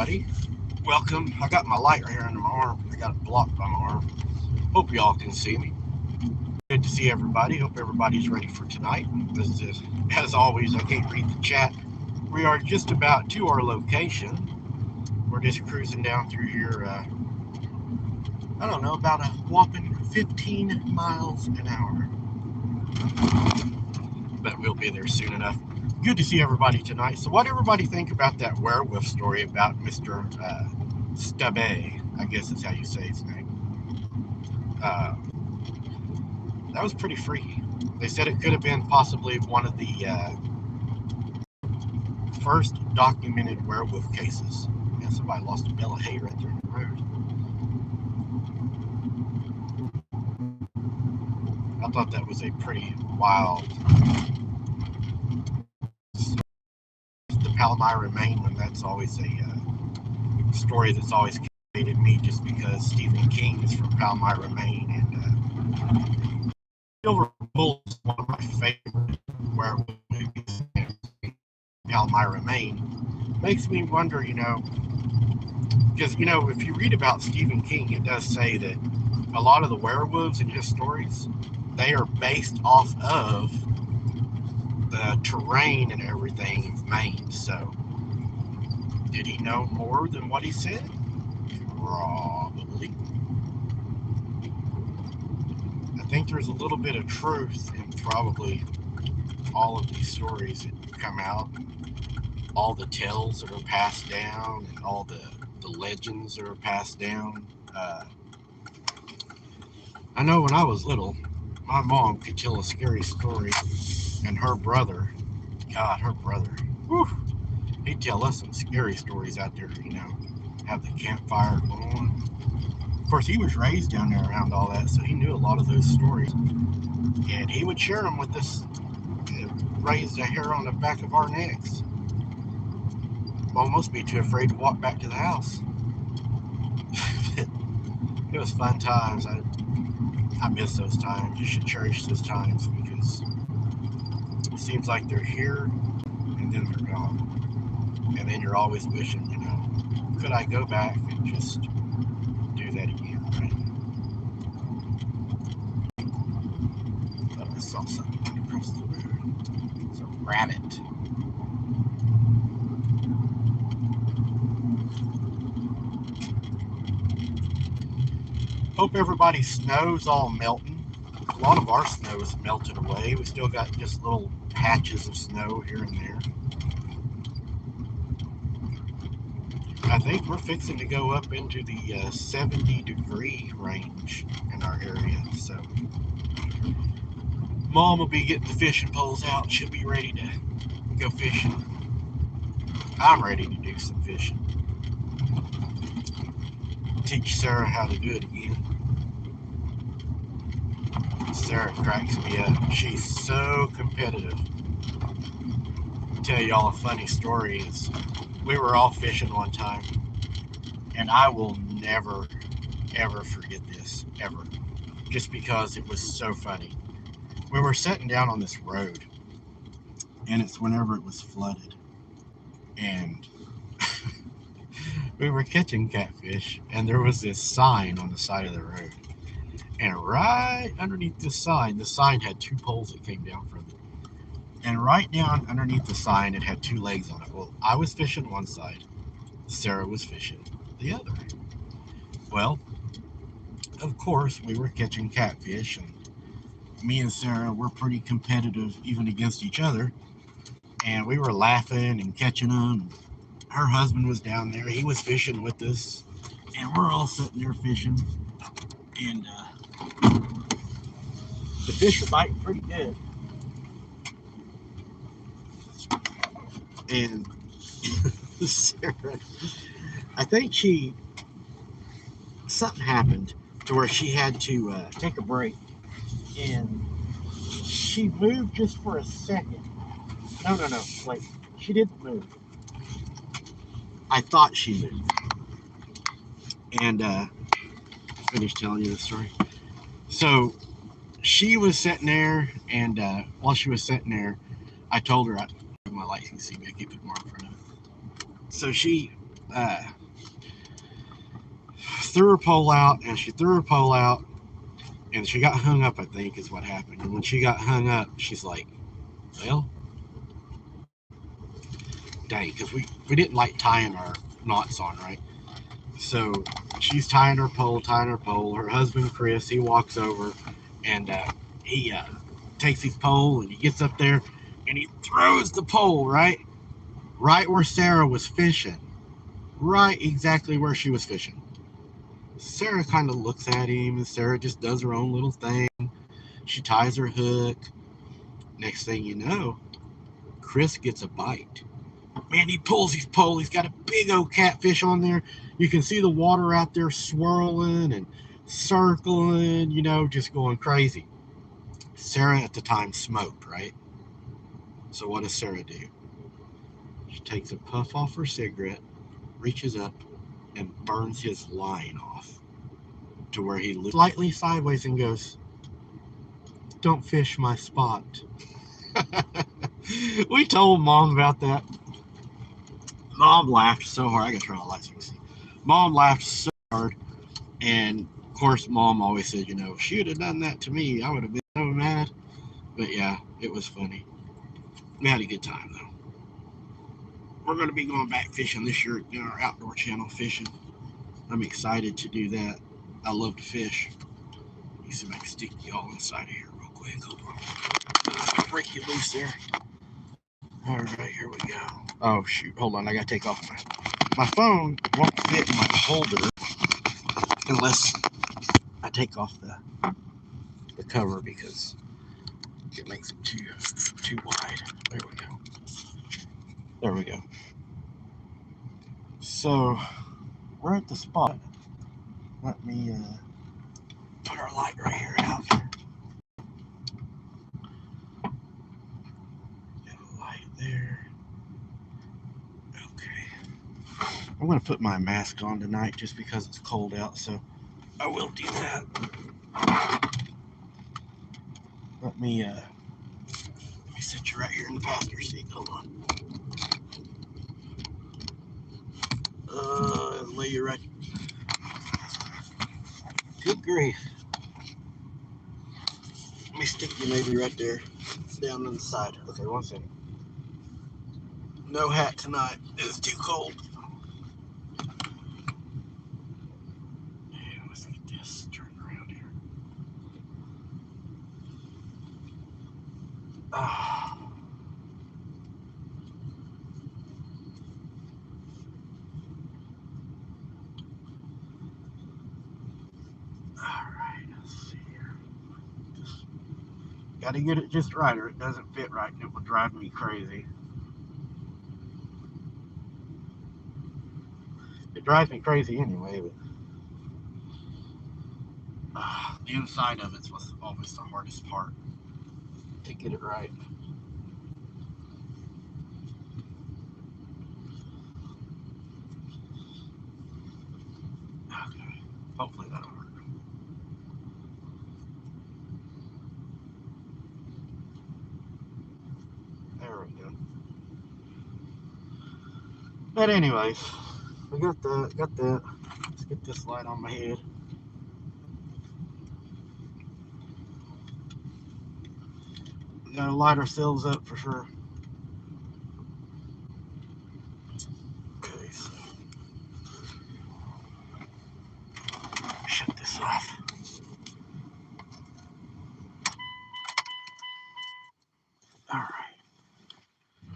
Buddy, welcome. I got my light right here under my arm. I got it blocked by my arm. Hope y'all can see me. Good to see everybody. Hope everybody's ready for tonight. As always, I can't read the chat. We are just about to our location. We're just cruising down through here. I don't know, about a whopping 15 miles an hour. But we'll be there soon enough. Good to see everybody tonight. So, what everybody think about that werewolf story about Mr. Stubbe? I guess is how you say his name. Uh, that was pretty freaky. They said it could have been possibly one of the first documented werewolf cases. Man, somebody lost a bale of hay right there in the road. I thought that was a pretty wild. The Palmyra, Maine, that's always a story that's always captivated me, just because Stephen King is from Palmyra, Maine, and Silver Bullet is one of my favorite werewolf movies. Palmyra, Maine makes me wonder, because if you read about Stephen King, it does say that a lot of the werewolves in his stories, they are based off of the terrain and everything of Maine. So, did he know more than what he said? Probably. I think there's a little bit of truth in probably all of these stories that come out, all the tales that are passed down, and all the legends that are passed down. I know when I was little, my mom could tell a scary story, and her brother, whew, he'd tell us some scary stories out there, have the campfire going. Of course, he was raised down there around all that, so he knew a lot of those stories. And he would share them with us. It raised a hair on the back of our necks. Almost be too afraid to walk back to the house. It was fun times. I miss those times. You should cherish those times, because it seems like they're here and then they're gone. And then you're always wishing, could I go back and just do that again, right? Thought I saw something across the road. It's a rabbit. Hope everybody's snow's all melting. A lot of our snow is melted away. We still got just little patches of snow here and there. I think we're fixing to go up into the 70-degree range in our area. So, Mom will be getting the fishing poles out. She'll be ready to go fishing. I'm ready to do some fishing. Teach Sarah how to do it again. Sarah cracks me up. She's so competitive. I'll tell y'all a funny story. We were all fishing one time, and I will never, ever forget this, ever, just because it was so funny. We were sitting down on this road, and it's whenever it was flooded, and we were catching catfish, and there was this sign on the side of the road, and right underneath the sign had two poles that came down from it, and right down underneath the sign, it had two legs on it. Well, I was fishing one side, Sarah was fishing the other. Well, of course, we were catching catfish, and me and Sarah were pretty competitive even against each other, and we were laughing and catching them. Her husband was down there, he was fishing with us, and we're all sitting there fishing, and the fish were biting pretty good, and Sarah, I think something happened to where she had to take a break, and she moved just for a second. No, wait, she didn't move. I thought she moved, and finish telling you the story. So she was sitting there, and while she was sitting there, I told her, my light, you can see me, I keep it more in front of it. So she uh, threw her pole out, and she threw her pole out, and she got hung up, I think, is what happened. And when she got hung up, she's like, well, dang, because we didn't like tying our knots on, right? So she's tying her pole. Her husband, Chris, he walks over, and he takes his pole, and he gets up there, and he throws the pole, right where Sarah was fishing. Right exactly where she was fishing. Sarah kind of looks at him, and Sarah just does her own little thing. She ties her hook. Next thing you know, Chris gets a bite. Man, he pulls his pole. He's got a big old catfish on there. You can see the water out there swirling and circling, just going crazy. Sarah at the time smoked, right? So what does Sarah do? She takes a puff off her cigarette, reaches up, and burns his line off to where he looks slightly sideways and goes, "Don't fish my spot." We told Mom about that. Mom laughed so hard. I gotta turn on the lights so you can see. Mom laughed so hard, and of course, Mom always said, if she would have done that to me, I would have been so mad. But yeah, it was funny. We had a good time though. We're gonna be going back fishing this year in our outdoor channel fishing. I'm excited to do that. I love to fish. Let me see if I can stick y'all inside of here real quick. Hold on. Break you loose there. All right, here we go. Oh shoot, hold on. I gotta take off my phone. Won't fit in my holder unless I take off the cover because it makes it too wide. There we go. There we go. So we're at the spot. Let me put our light right here out. Get a light there. Okay. I'm gonna put my mask on tonight just because it's cold out, so I will do that. Let me sit you right here in the passenger seat. Hold on. Lay you right. Good grief. Let me stick you maybe right there, down on the side. Okay, one second. No hat tonight. It's too cold. Yeah, let's get this turned around here. Oh. Alright, let's see here. Gotta get it just right or it doesn't fit right and it will drive me crazy. It drives me crazy anyway, but the inside of it's was always the hardest part to get it right. Okay, hopefully that'll work. There we go. But anyways, we got that. Let's get this light on my head. We gotta light ourselves up for sure. Okay, so shut this off. Alright.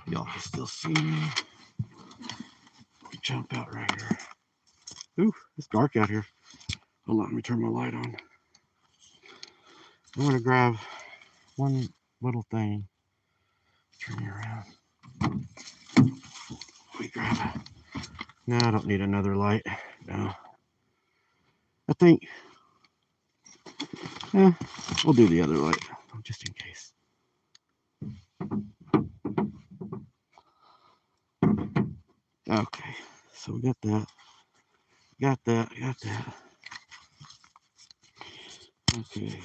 Y'all can still see me. Jump out right here. Ooh, it's dark out here. Hold on, let me turn my light on. I'm gonna grab one little thing. Turn you around. Let me grab it. No, I don't need another light. No. I think we'll do the other light just in case. Okay, so we got that. Got that. Okay.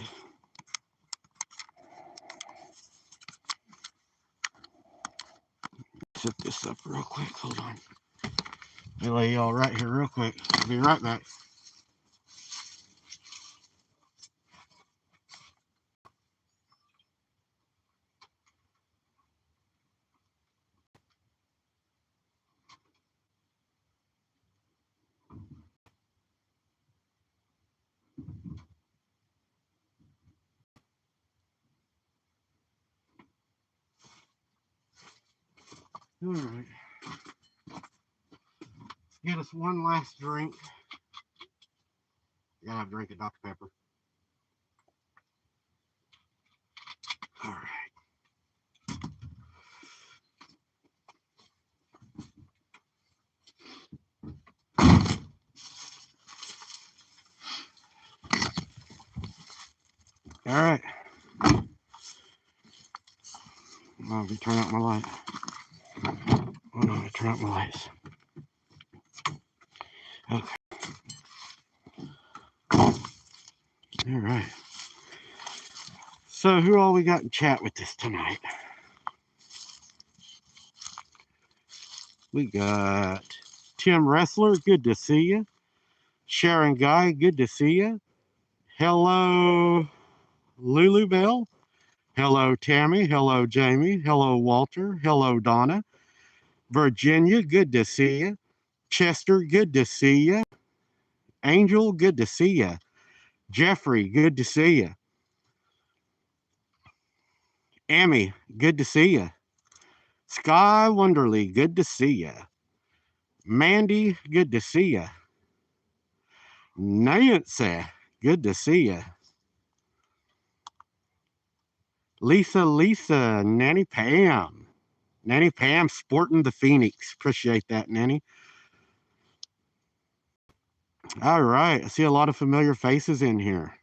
Set this up real quick. Hold on. Let me lay y'all right here real quick. I'll be right back. All right. Let's get us one last drink. Gotta have a drink of Dr. Pepper. All right. All right. I'll be turning out my light. Hold on, turn out my lights. Okay. All right. So who all we got in chat with us tonight? We got Tim Wrestler, good to see you. Sharon Guy, good to see you. Hello, Lulu Bell. Hello, Tammy. Hello, Jamie. Hello, Walter. Hello, Donna. Virginia, good to see you. Chester, good to see you. Angel, good to see you. Jeffrey, good to see you. Amy, good to see you. Sky Wonderly, good to see you. Mandy, good to see you. Nancy, good to see you. Lisa, Nanny Pam. Nanny Pam sporting the Phoenix. Appreciate that, Nanny. All right. I see a lot of familiar faces in here.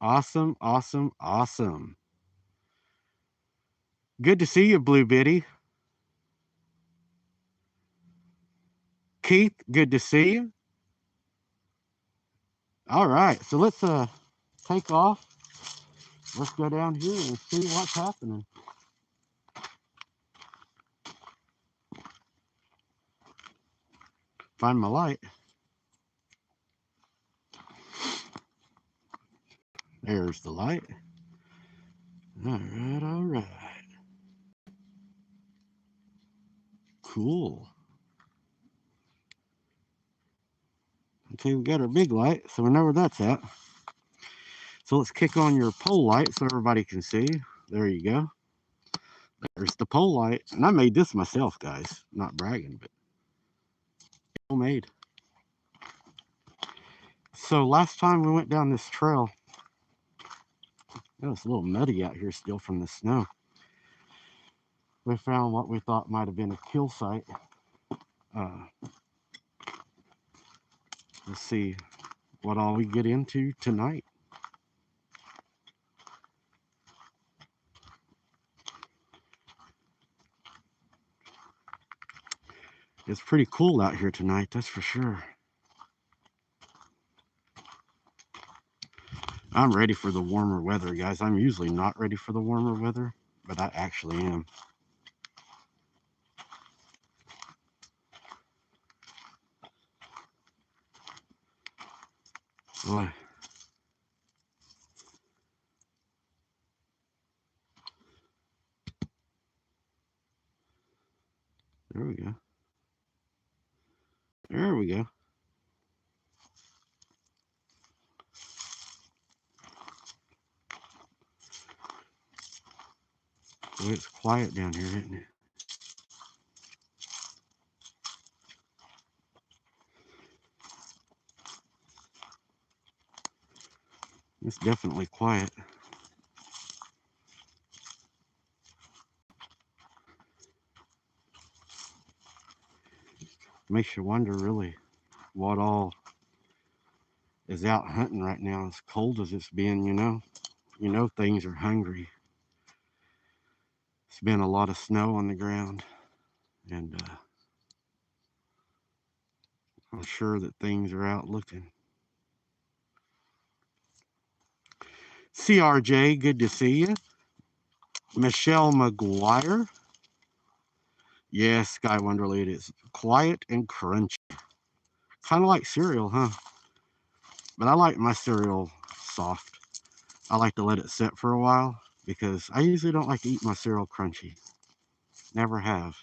Awesome, awesome, awesome. Good to see you, Blue Biddy. Keith, good to see you. All right. So let's take off. Let's go down here and see what's happening. Find my light. There's the light. All right, all right. Cool. Okay, we got our big light, so we know where that's at. So let's kick on your pole light so everybody can see. There you go. There's the pole light. And I made this myself, guys. Not bragging, but homemade. So last time we went down this trail, it was a little muddy out here still from the snow. We found what we thought might have been a kill site. Let's see what all we get into tonight. It's pretty cool out here tonight, that's for sure. I'm ready for the warmer weather, guys. I'm usually not ready for the warmer weather, but I actually am. Boy. There we go. There we go. Boy, it's quiet down here, isn't it? It's definitely quiet. Makes you wonder really what all is out hunting right now. As cold as it's been, you know things are hungry. It's been a lot of snow on the ground, and I'm sure that things are out looking. CRJ, good to see you. Michelle McGuire, Yes, Sky Wonderly, it is quiet and crunchy. Kind of like cereal, huh? But I like my cereal soft. I like to let it sit for a while because I usually don't like to eat my cereal crunchy. Never have.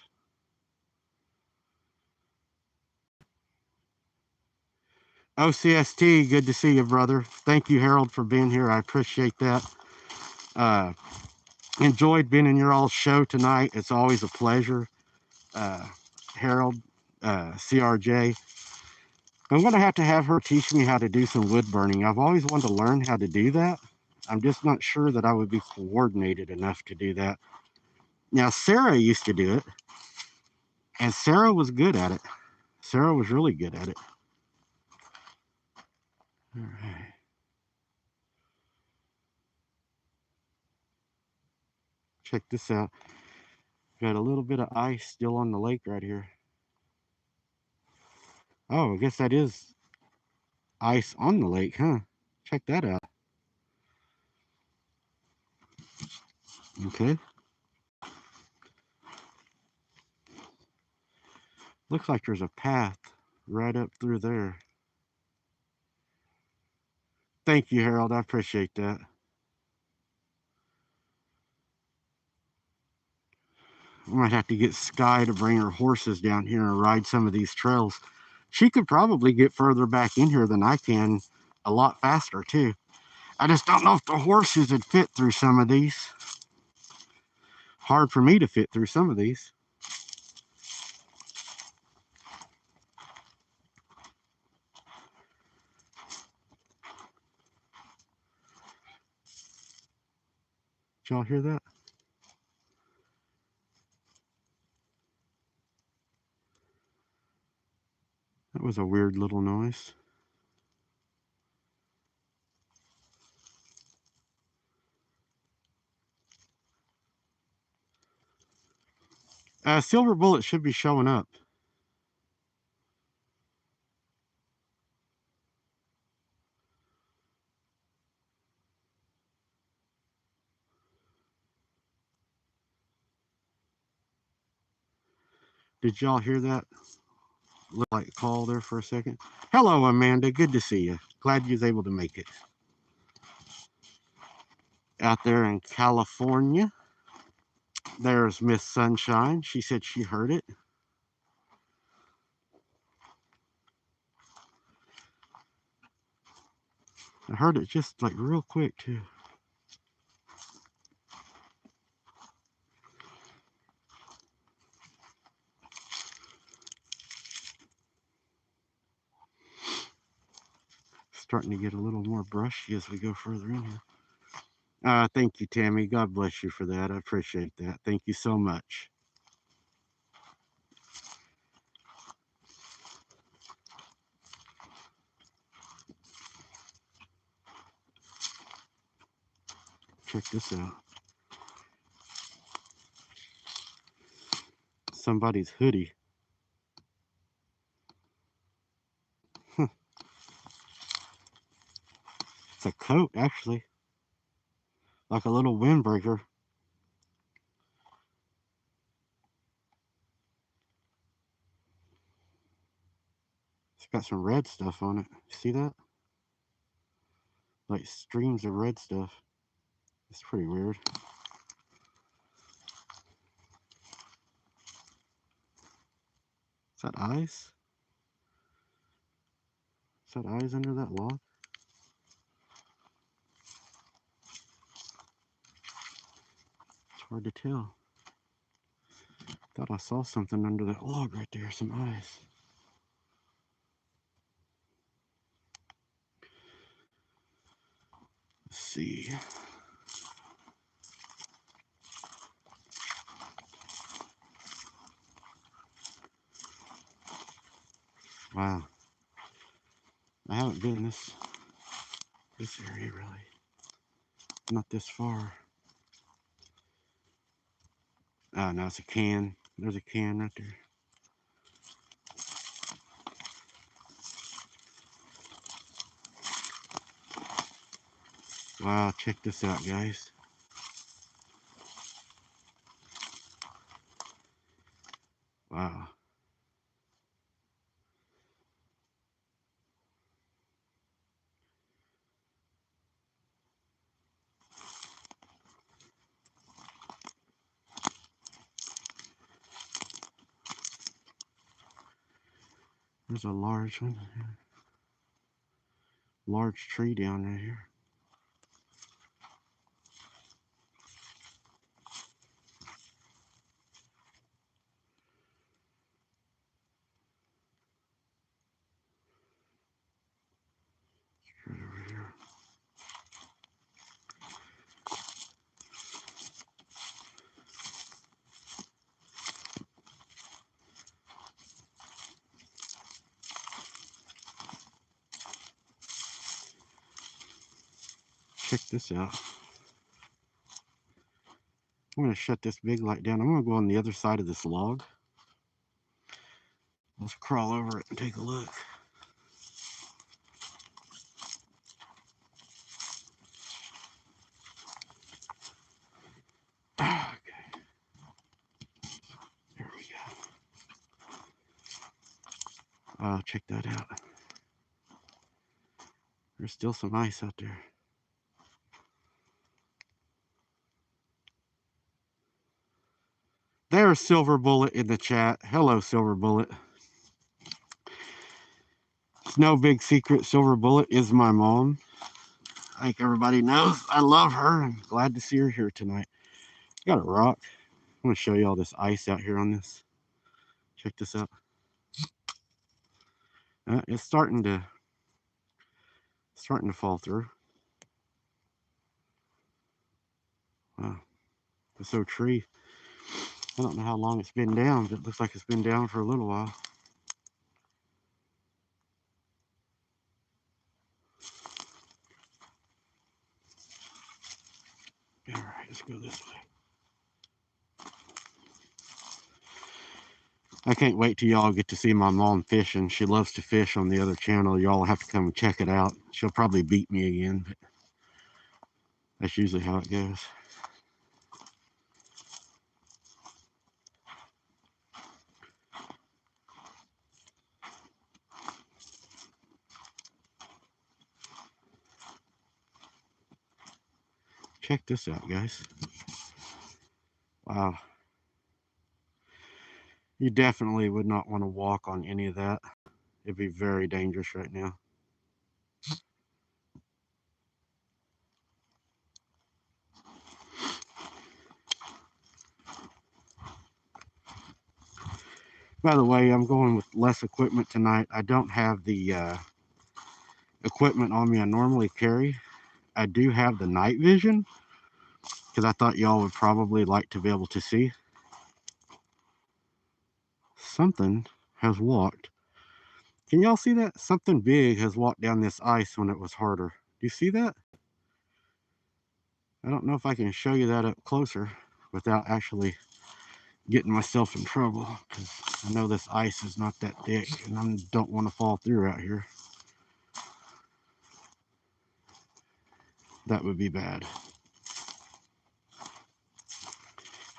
OCST, good to see you, brother. Thank you, Harold, for being here. I appreciate that. Uh, Enjoyed being in your all show tonight. It's always a pleasure. Uh, Harold, CRJ. I'm going to have her teach me how to do some wood burning. I've always wanted to learn how to do that. I'm just not sure that I would be coordinated enough to do that. Now, Sarah used to do it, and Sarah was good at it. Sarah was really good at it. All right. Check this out. Got a little bit of ice still on the lake right here. Oh, I guess that is ice on the lake, huh? Check that out. Okay. Looks like there's a path right up through there. Thank you, Harold. I appreciate that. I might have to get Sky to bring her horses down here and ride some of these trails. She could probably get further back in here than I can a lot faster, too. I just don't know if the horses would fit through some of these. Hard for me to fit through some of these. Did y'all hear that? That was a weird little noise. Silver Bullet should be showing up. Did y'all hear that? Looked like call there for a second. Hello, Amanda. Good to see you. Glad you was able to make it. Out there in California, there's Miss Sunshine. She said she heard it. I heard it just like real quick too. Starting to get a little more brushy as we go further in here. Thank you, Tammy. God bless you for that. I appreciate that. Thank you so much. Check this out. Somebody's hoodie. Huh. It's a coat, actually. Like a little windbreaker. It's got some red stuff on it. See that? Like streams of red stuff. It's pretty weird. Is that eyes? Is that eyes under that log? It's hard to tell. Thought I saw something under that log right there. Some eyes. Let's see. Wow. I haven't been in this area really. Not this far. Oh, no, it's a can. There's a can right there. Wow, check this out, guys. There's a large one. Large tree down right here. Right over here. Check this out. I'm going to shut this big light down. I'm going to go on the other side of this log. Let's crawl over it and take a look. Okay. There we go. Check that out. There's still some ice out there. There's Silver Bullet in the chat. Hello, Silver Bullet. It's no big secret. Silver Bullet is my mom. I think everybody knows I love her. I'm glad to see her here tonight. Got a rock. I'm going to show you all this ice out here on this. Check this out. It's starting to fall through. Wow. This old tree. I don't know how long it's been down, but it looks like it's been down for a little while. All right, let's go this way. I can't wait till y'all get to see my mom fishing. She loves to fish on the other channel. Y'all have to come and check it out. She'll probably beat me again, but that's usually how it goes. Check this out, guys. Wow. You definitely would not want to walk on any of that. It'd be very dangerous right now. By the way, I'm going with less equipment tonight. I don't have the equipment on me I normally carry. I do have the night vision because I thought y'all would probably like to be able to see. Something has walked. Can y'all see that? Something big has walked down this ice when it was harder. Do you see that? I don't know if I can show you that up closer without actually getting myself in trouble, because I know this ice is not that thick and I don't want to fall through out here. That would be bad.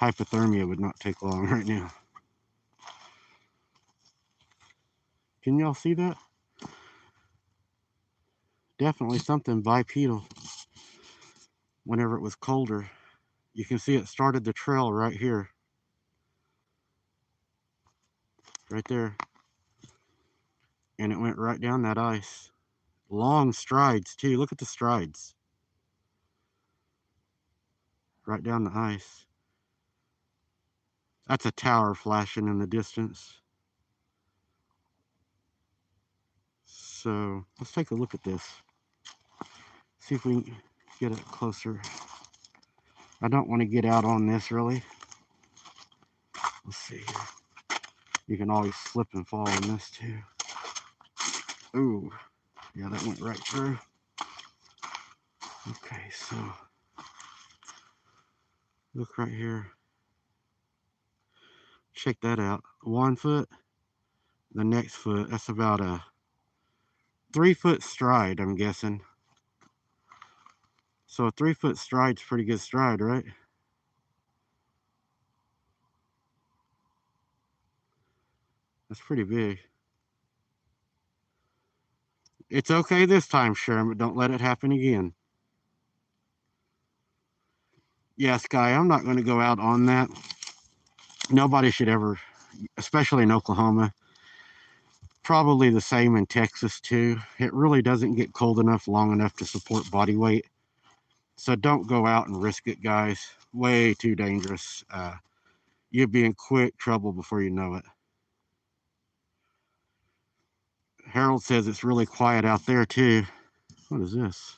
Hypothermia would not take long right now. Can y'all see that? Definitely something bipedal. Whenever it was colder, you can see it started the trail right here. Right there. And it went right down that ice. Long strides too. Look at the strides. Right down the ice. That's a tower flashing in the distance. So let's take a look at this. See if we can get it closer. I don't want to get out on this really. Let's see here. You can always slip and fall in this too. Ooh, yeah, that went right through. Okay, so look right here. Check that out. 1 foot, the next foot, that's about a 3-foot stride, I'm guessing. So a 3-foot stride's pretty good stride, right? That's pretty big. It's okay this time, Sharon, but don't let it happen again. Yeah, Sky, I'm not going to go out on that. Nobody should ever, especially in Oklahoma, Probably the same in Texas too. It really doesn't get cold enough long enough to support body weight. So don't go out and risk it, guys. Way too dangerous. You'll be in quick trouble before you know it. Harold says it's really quiet out there too. What is this?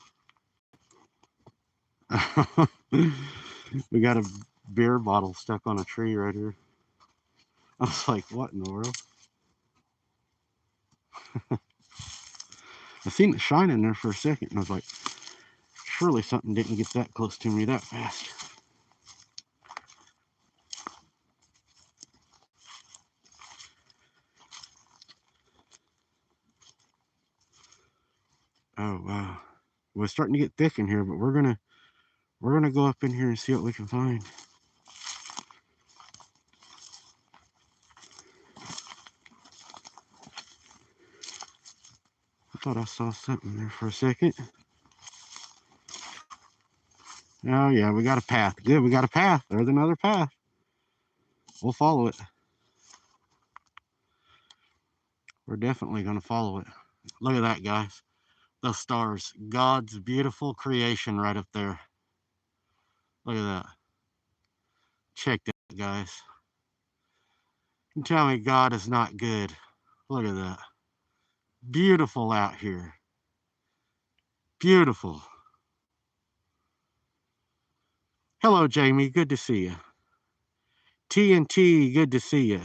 We got a beer bottle stuck on a tree right here. I was like, what in the world? I seen it shine in there for a second, and I was like, surely something didn't get that close to me that fast. Oh wow, well, it's starting to get thick in here, but we're gonna go up in here and see what we can find. I thought I saw something there for a second. Oh yeah, we got a path. Good, we got a path. There's another path. We'll follow it. We're definitely gonna follow it. Look at that, guys. Those stars. God's beautiful creation right up there. Look at that. Check that, guys. You tell me God is not good. Look at that. Beautiful out here. Beautiful. Hello, Jamie. Good to see you. TNT, good to see you.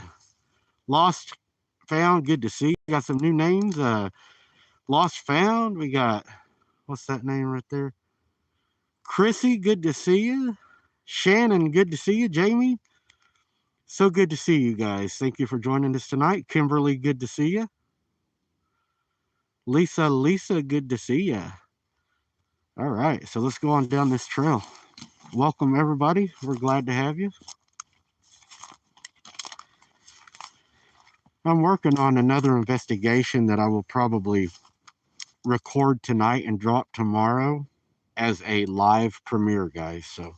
Lost Found, good to see you. Got some new names. Lost Found, we got, what's that name right there? Chrissy, good to see you. Shannon, good to see you. Jamie, so good to see you guys. Thank you for joining us tonight. Kimberly, good to see you. Lisa, good to see you. All right, so let's go on down this trail. Welcome, everybody. We're glad to have you. I'm working on another investigation that I will probably record tonight and drop tomorrow as a live premiere, guys. So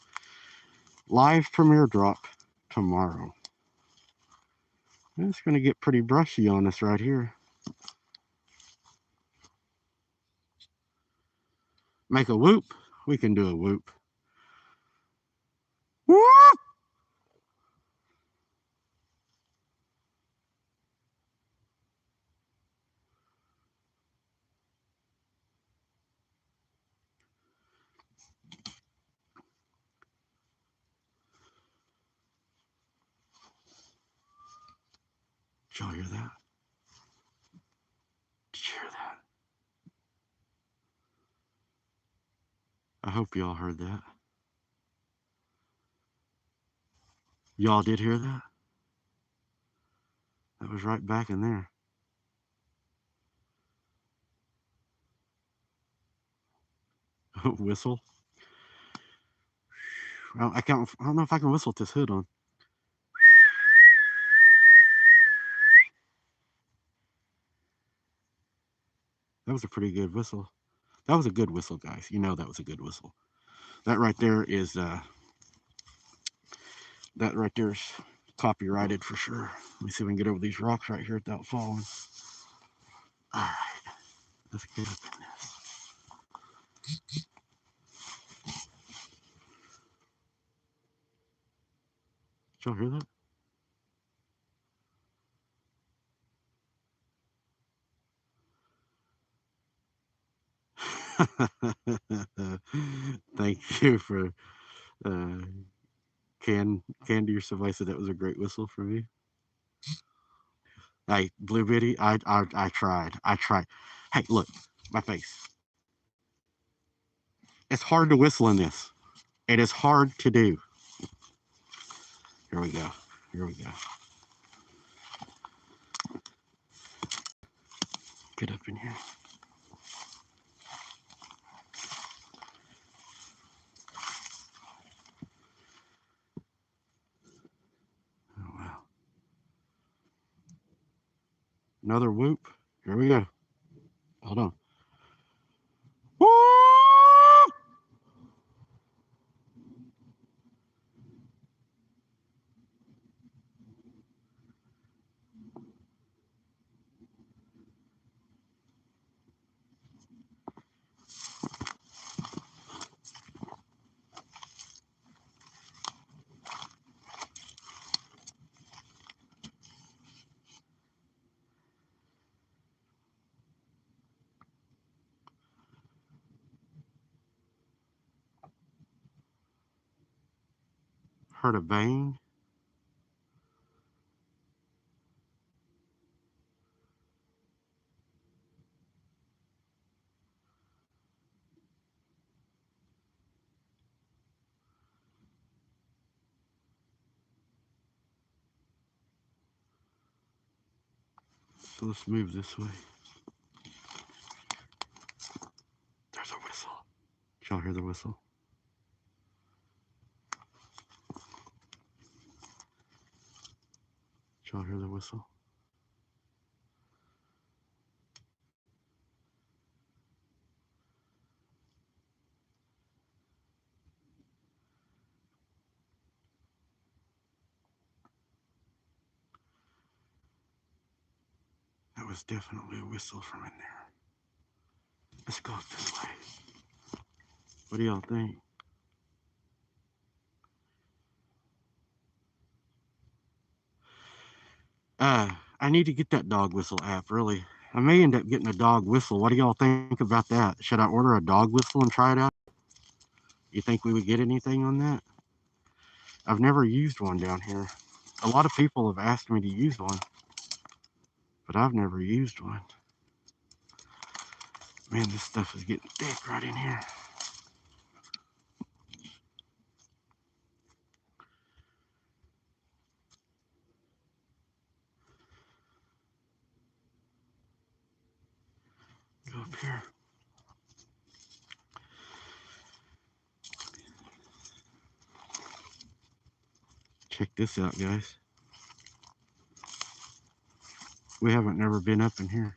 live premiere drop tomorrow. It's going to get pretty brushy on us right here. Make a whoop. We can do a whoop. Whoop! Did y'all hear that? Did you hear that? I hope y'all heard that. Y'all did hear that? That was right back in there. Whistle. I don't know if I can whistle with this hood on. That was a pretty good whistle. That was a good whistle, guys. You know that was a good whistle. That right there is copyrighted for sure. Let me see if we can get over these rocks right here without falling. All right, let's get up in this. Did y'all hear that? Thank you for uh, Candy or somebody said that was a great whistle for me. Hey, Blue Bitty, I tried. Hey, look, my face. It's hard to whistle in this. It is hard to do. Here we go. Here we go. Get up in here. Oh wow. Another whoop. Here we go. Hold on. Woo! Heard a bang. So let's move this way. There's a whistle. Did y'all hear the whistle? Did y'all hear the whistle? That was definitely a whistle from in there. Let's go this way. What do y'all think? I need to get that dog whistle app, really. I may end up getting a dog whistle. What do y'all think about that? Should I order a dog whistle and try it out? You think we would get anything on that? I've never used one down here. A lot of people have asked me to use one, but I've never used one. Man, this stuff is getting thick right in here. Go up here. Check this out, guys. We haven't never been up in here.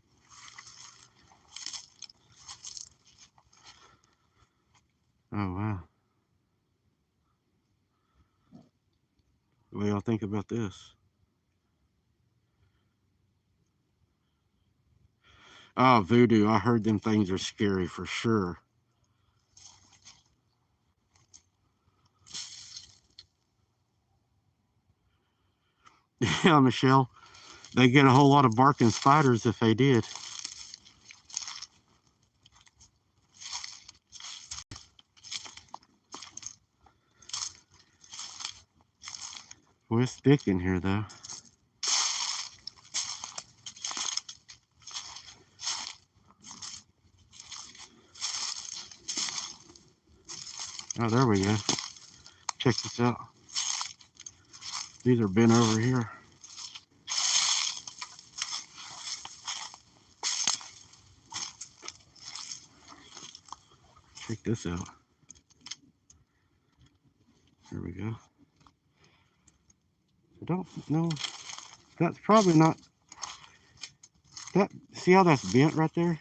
Oh, wow. What do y'all think about this? Oh, voodoo. I heard them things are scary for sure. Yeah, Michelle. They get a whole lot of barking spiders if they did. Well, it's thick in here, though. Oh, there we go. Check this out. These are bent over here. Check this out. There we go. I don't know. That's probably not that. See how that's bent right there?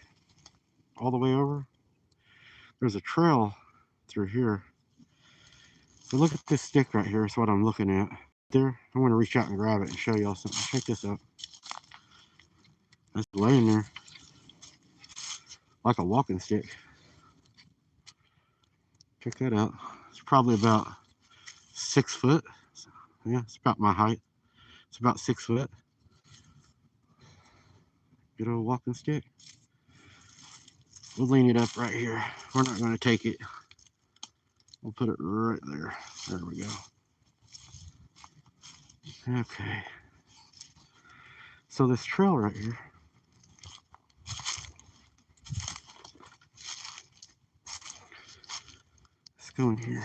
All the way over? There's a trail through here. So look at this stick right here. Is what I'm looking at. There. I'm going to reach out and grab it and show y'all something. Check this out. That's laying there like a walking stick. Check that out. It's probably about 6 foot. Yeah, it's about my height. It's about 6 foot. Good old walking stick. We'll lean it up right here. We're not going to take it. We'll put it right there. There we go. Okay. So this trail right here. Let's go in here.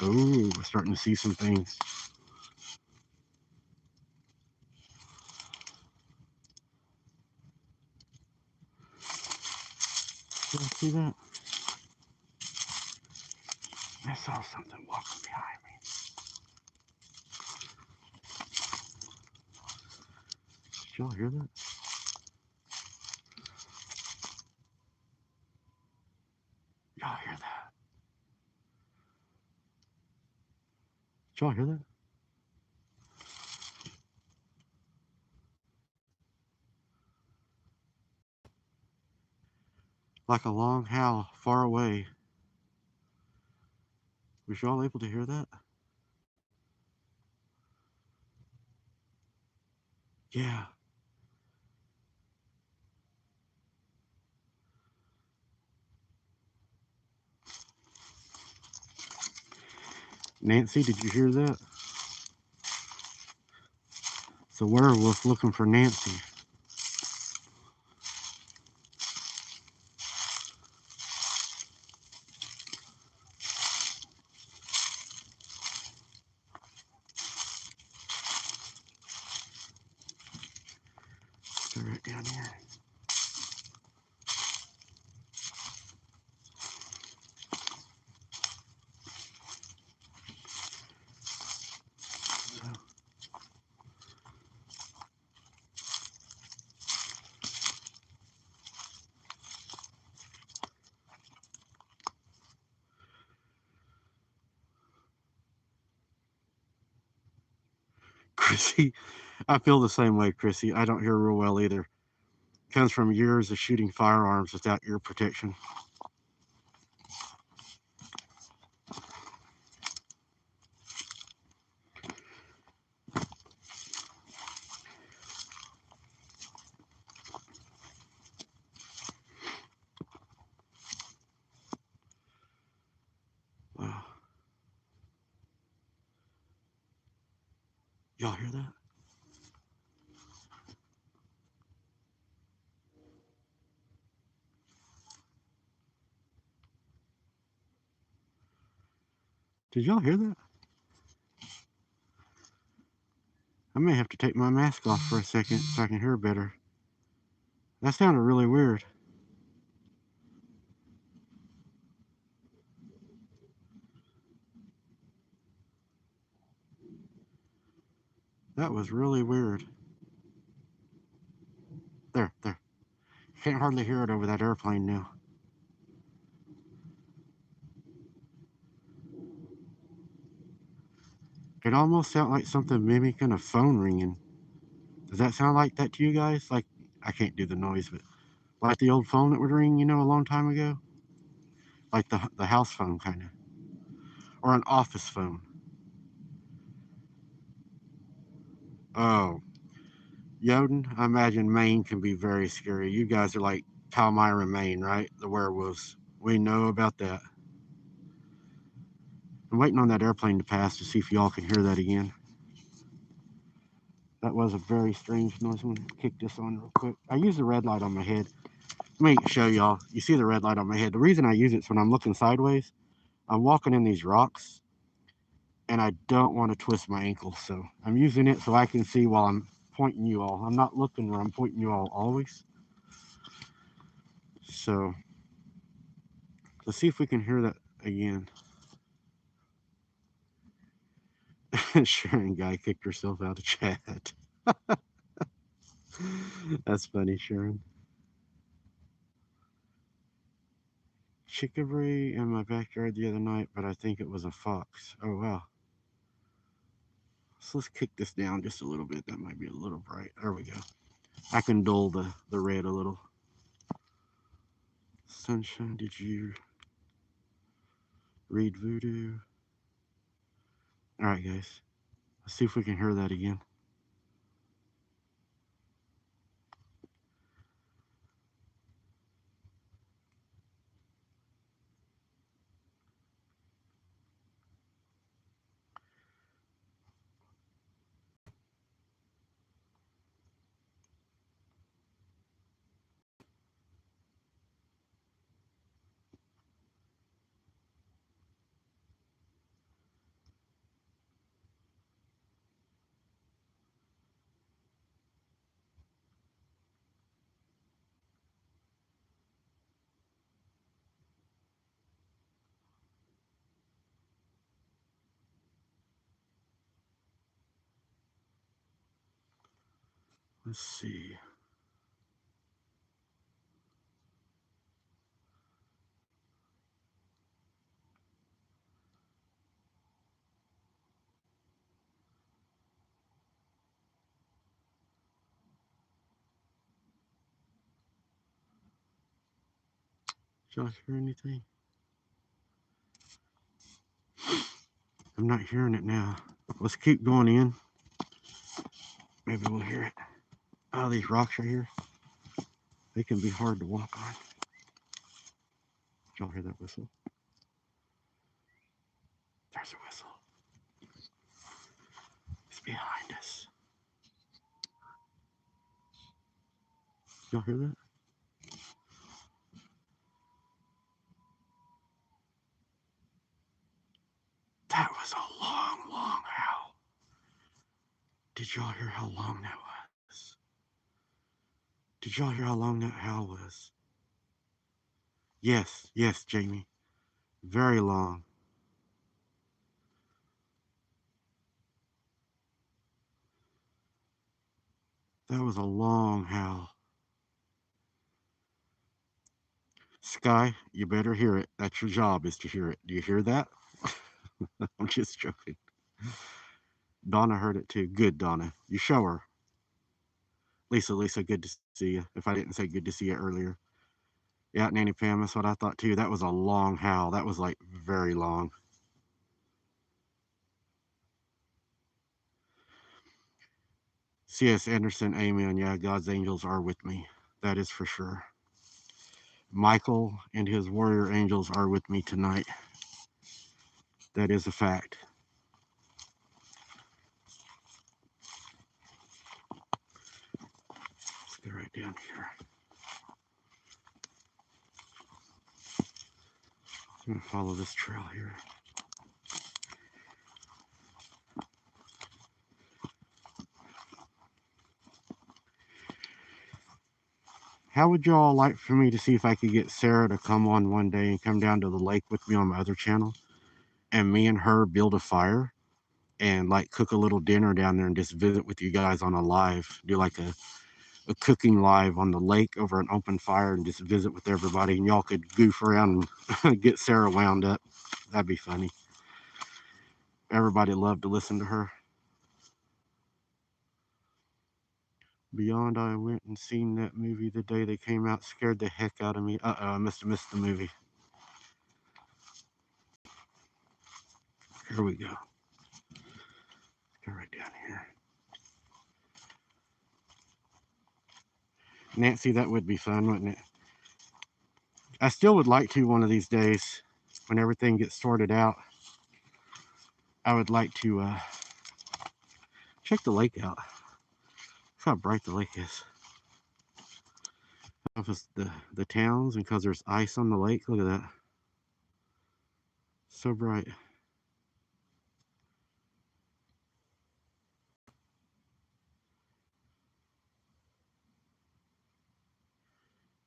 Oh, we're starting to see some things. Did you see that? I saw something walking behind me. Did y'all hear that? Y'all hear that? Did y'all hear that? Like a long howl far away. Was y'all able to hear that? Yeah. Nancy, did you hear that? It's a werewolf looking for Nancy. They're right down here. Chrissy, I feel the same way, Chrissy. I don't hear real well either. Comes from years of shooting firearms without ear protection. Wow. Y'all hear that? Did y'all hear that? I may have to take my mask off for a second so I can hear better. That sounded really weird. That was really weird. There. Can't hardly hear it over that airplane now. It almost sounded like something mimicking a phone ringing. Does that sound like that to you guys? Like, I can't do the noise, but like the old phone that would ring, a long time ago? Like the house phone, kind of. Or an office phone. Oh, Yoden, I imagine Maine can be very scary. You guys are like Palmyra, Maine, right? The werewolves. We know about that. I'm waiting on that airplane to pass to see if y'all can hear that again. That was a very strange noise. I'm going to kick this on real quick. I use the red light on my head. Let me show y'all. You see the red light on my head. The reason I use it is when I'm looking sideways, I'm walking in these rocks, and I don't want to twist my ankle. So I'm using it so I can see while I'm pointing you all. I'm not looking where I'm pointing you all always. So let's see if we can hear that again. Sharon guy kicked herself out of chat. That's funny, Sharon. Chickabee in my backyard the other night, but I think it was a fox. Oh wow. So let's kick this down just a little bit. That might be a little bright. There we go. I can dull the red a little. Sunshine, did you read Voodoo? All right, guys. Let's see if we can hear that again. Let's see. Did y'all hear anything? I'm not hearing it now. Let's keep going in. Maybe we'll hear it. Oh, these rocks right here. They can be hard to walk on. Did y'all hear that whistle? There's a whistle. Y'all hear that? That was a long, long howl. Did y'all hear how long that was? Did y'all hear how long that howl was? Yes, yes, Jamie. Very long. That was a long howl. Sky, you better hear it. That's your job, is to hear it. Do you hear that? I'm just joking. Donna heard it too. Good, Donna. You show her. Lisa, good to see you. If I didn't say good to see you earlier. Yeah, Nanny Pam, that's what I thought too. That was a long howl. That was like very long. C.S. Anderson, amen. Yeah, God's angels are with me. That is for sure. Michael and his warrior angels are with me tonight. That is a fact. Let's get right down here. I'm going to follow this trail here. How would y'all like for me to see if I could get Sarah to come on one day and come down to the lake with me on my other channel, and me and her build a fire and like cook a little dinner down there and just visit with you guys on a live, do like a cooking live on the lake over an open fire and just visit with everybody, and y'all could goof around and get Sarah wound up. That'd be funny. Everybody loved to listen to her. Beyond, I went and seen that movie the day they came out. Scared the heck out of me. I must have missed the movie. Here we go. Let's go right down here. Nancy, that would be fun, wouldn't it? I still would like to one of these days, when everything gets sorted out. I would like to check the lake out. Look how bright the lake is. If it's the towns, and because there's ice on the lake, look at that. So bright.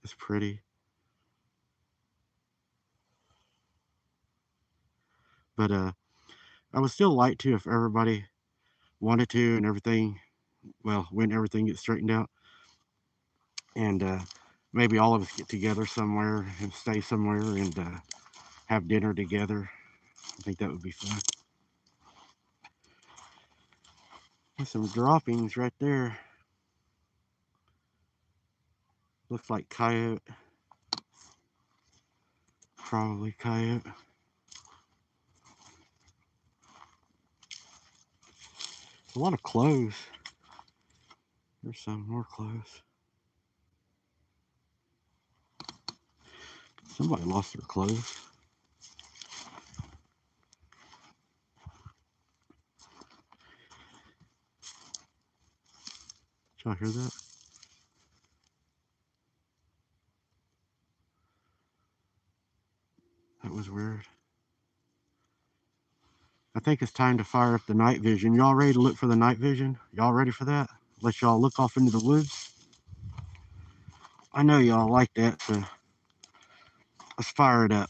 It's pretty. But I would still like to, if everybody wanted to and everything, well, when everything gets straightened out, and maybe all of us get together somewhere and stay somewhere and have dinner together. I think that would be fun. There's some droppings right there. Looks like coyote. Probably coyote. A lot of clothes. There's some more clothes. Somebody lost their clothes. Did y'all hear that? That was weird. I think it's time to fire up the night vision. Y'all ready to look for the night vision? Y'all ready for that? Let y'all look off into the woods. I know y'all like that, so let's fire it up.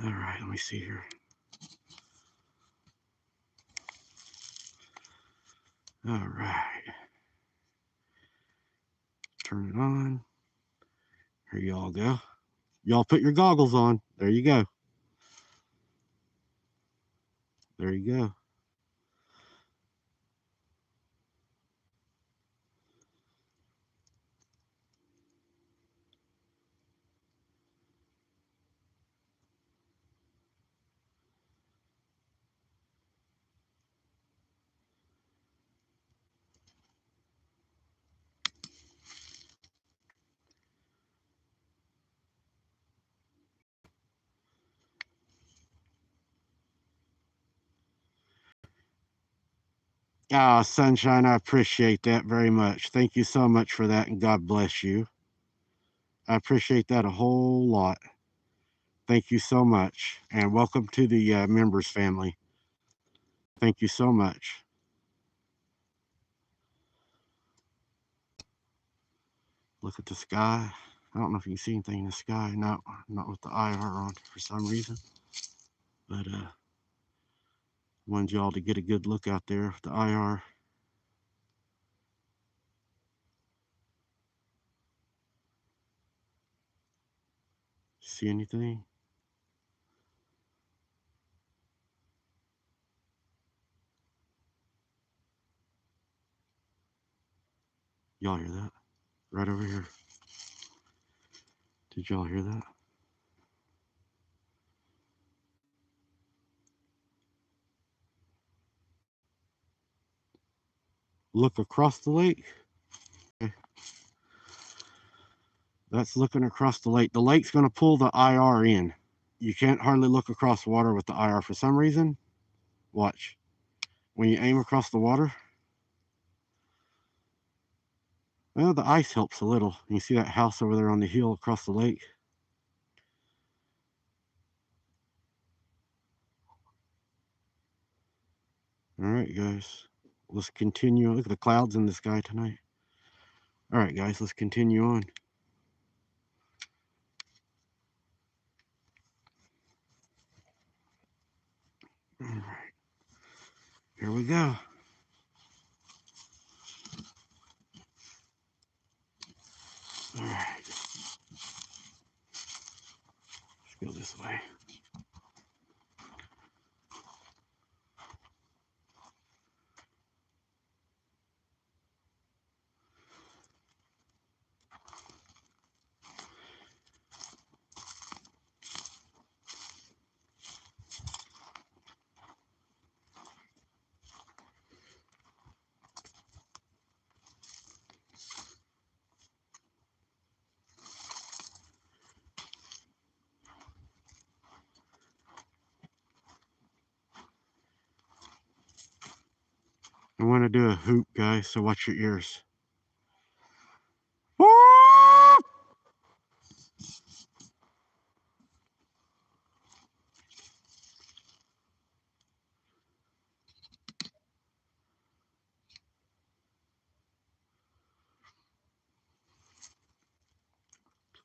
All right, let me see here. All right. Turn it on. Here y'all go. Y'all put your goggles on. There you go. There you go. Ah, Sunshine, I appreciate that very much. Thank you so much for that, and God bless you. I appreciate that a whole lot. Thank you so much, and welcome to the members family. Thank you so much. Look at the sky. I don't know if you can see anything in the sky. No, not with the IR on for some reason. But wanted y'all to get a good look out there with the IR. See anything? Y'all hear that? Right over here. Did y'all hear that? Look across the lake. Okay. That's looking across the lake. The lake's going to pull the IR in. You can't hardly look across water with the IR for some reason. Watch. When you aim across the water, well, the ice helps a little. You see that house over there on the hill across the lake? All right, guys. Let's continue. Look at the clouds in the sky tonight. All right, guys, let's continue on. All right. Here we go. All right. Let's go this way. I want to do a hoop, guys, so watch your ears.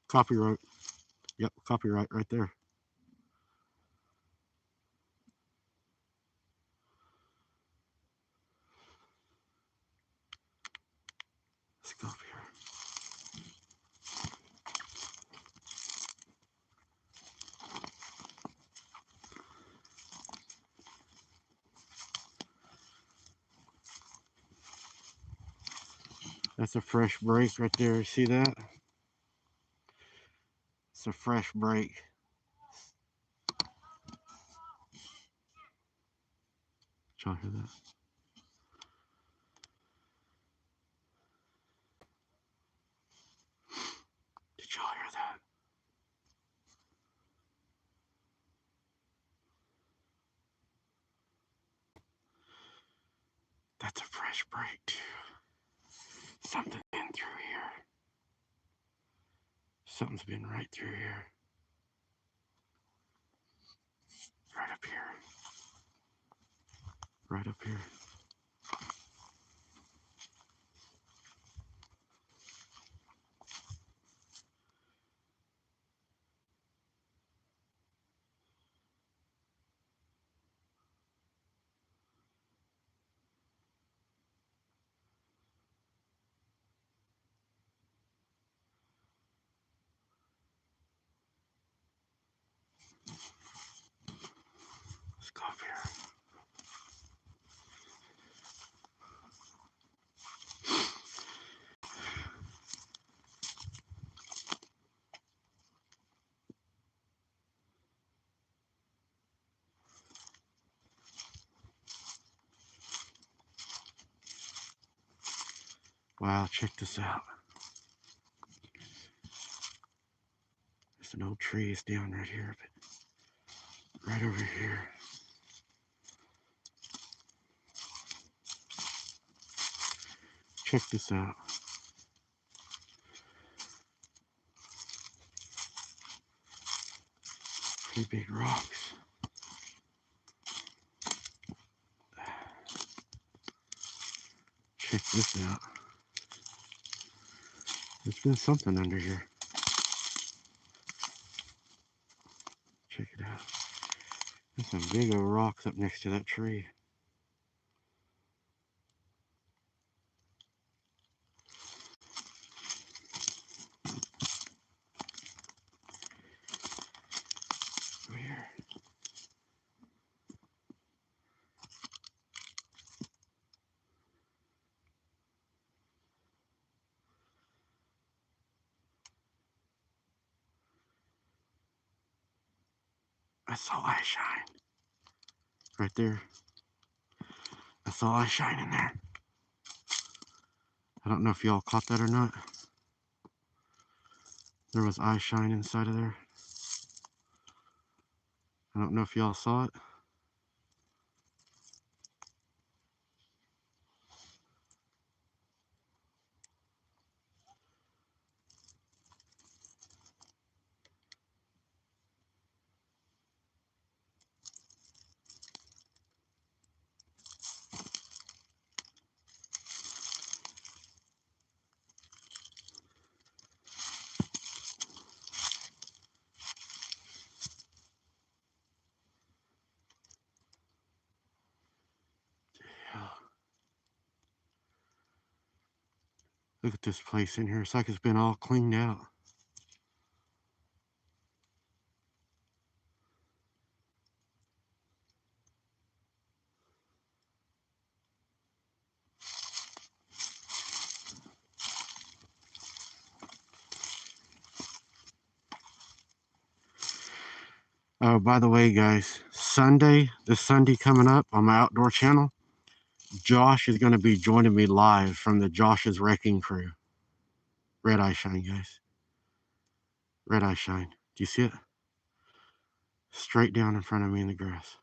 Copyright. Yep, copyright right there. Let's go up here. That's a fresh break right there. See that? It's a fresh break. Did y'all hear that? Did y'all hear that? That's a fresh break too. Something's been through here. Something's been right through here. Right up here. Right up here. Let's go up here. Wow, check this out. There's an old tree is down right here, but right over here. check this out. Pretty big rocks. Check this out. There's been something under here. Check it out. There's some big old rocks up next to that tree. Weird. I saw eye shine. Right there. I saw eye shine in there. I don't know if y'all caught that or not. There was eye shine inside of there. I don't know if y'all saw it. Yeah. Look at this place in here. It's like it's been all cleaned out. Oh, by the way, guys, this Sunday coming up on my outdoor channel, Josh is going to be joining me live from the Josh's Wrecking Crew. Red eye shine, guys. Red eye shine. Do you see it? Straight down in front of me in the grass.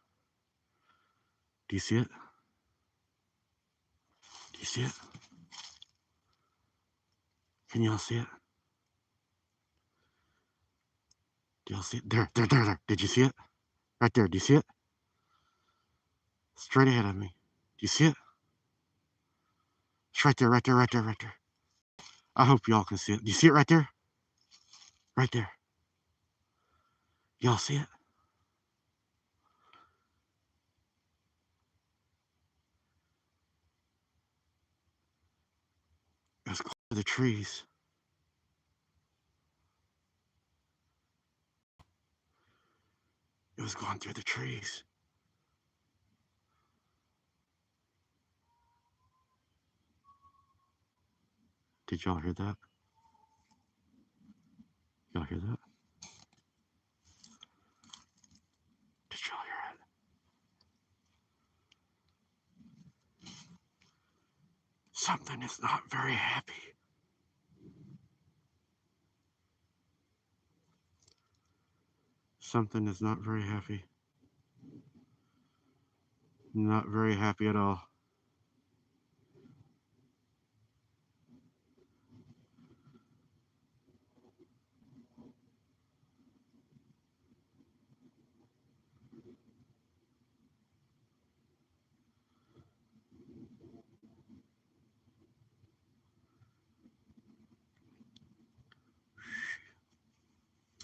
Do you see it? Do you see it? Can y'all see it? Do y'all see it? There. Did you see it? Right there. Do you see it? Straight ahead of me. Do you see it? It's right there. I hope y'all can see it. Do you see it right there? Right there. Y'all see it? It was close to the trees. It was going through the trees. Did y'all hear that? Y'all hear that? Did y'all hear it? Something is not very happy. Something is not very happy. Not very happy at all.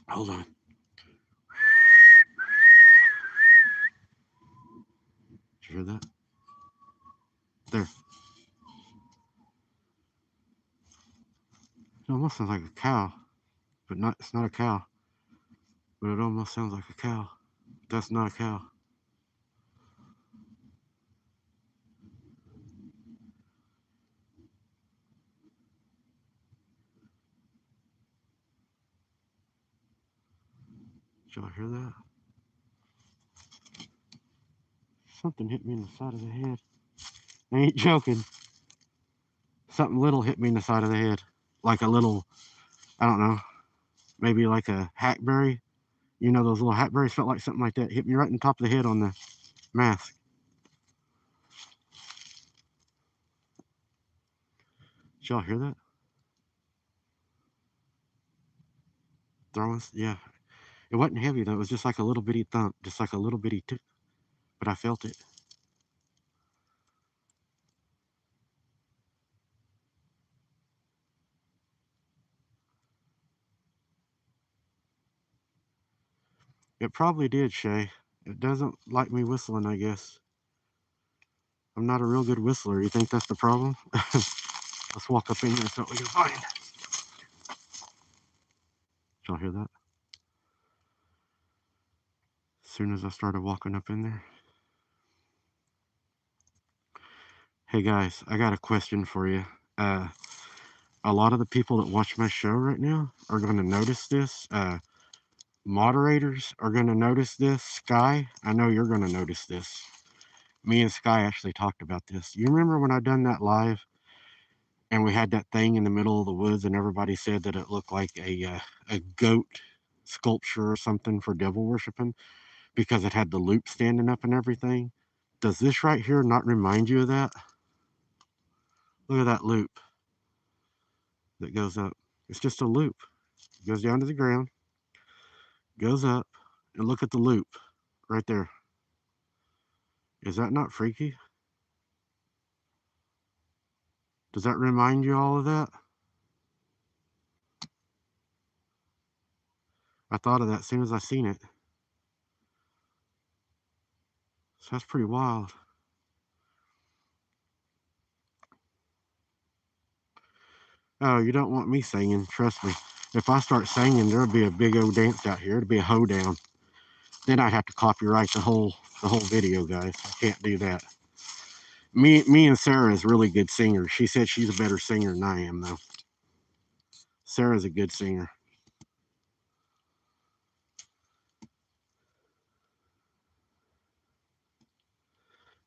Hold on. Did you hear that? There. It almost sounds like a cow, but not. It's not a cow. But it almost sounds like a cow. That's not a cow. Did y'all hear that? Something hit me in the side of the head. I ain't joking. Something little hit me in the side of the head. Like a little, I don't know, maybe like a hackberry. You know, those little hackberries felt like something like that. Hit me right in the top of the head on the mask. Did y'all hear that? Throwing, yeah. It wasn't heavy though. It was just like a little bitty thump, just like a little bitty tick. But I felt it. It probably did, Shay. It doesn't like me whistling, I guess. I'm not a real good whistler. You think that's the problem? Let's walk up in here and see what we can find. Did y'all hear that? As soon as I started walking up in there. Hey guys, I got a question for you. A lot of the people that watch my show right now are going to notice this. Moderators are going to notice this. Sky, I know you're going to notice this. Me and Sky actually talked about this. You remember when I done that live and we had that thing in the middle of the woods and everybody said that it looked like a goat sculpture or something for devil worshiping because it had the loop standing up and everything? Does this right here not remind you of that? Look at that loop that goes up. It's just a loop. It goes down to the ground, goes up, and look at the loop right there. Is that not freaky? Does that remind you all of that? I thought of that as soon as I seen it. So that's pretty wild. Oh, you don't want me singing, trust me. If I start singing, there'll be a big old dance out here. It'll be a hoedown. Then I'd have to copyright the whole video, guys. I can't do that. Me and Sarah is really good singers. She said she's a better singer than I am, though. Sarah's a good singer.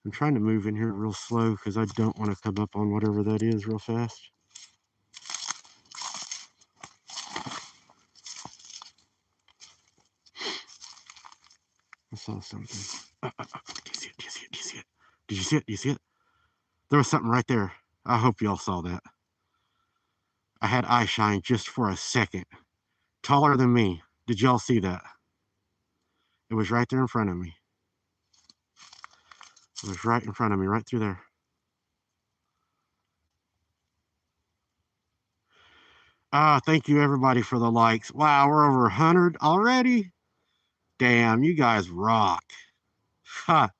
I'm trying to move in here real slow because I don't want to come up on whatever that is real fast. I saw something. Do you see it? Do you see it? Do you see it? Did you see it? Do you see it? There was something right there. I hope y'all saw that. I had eye shine just for a second. Taller than me. Did y'all see that? It was right there in front of me. It was right in front of me, right through there. Thank you everybody for the likes. Wow, we're over 100 already. Damn, you guys rock. Ha.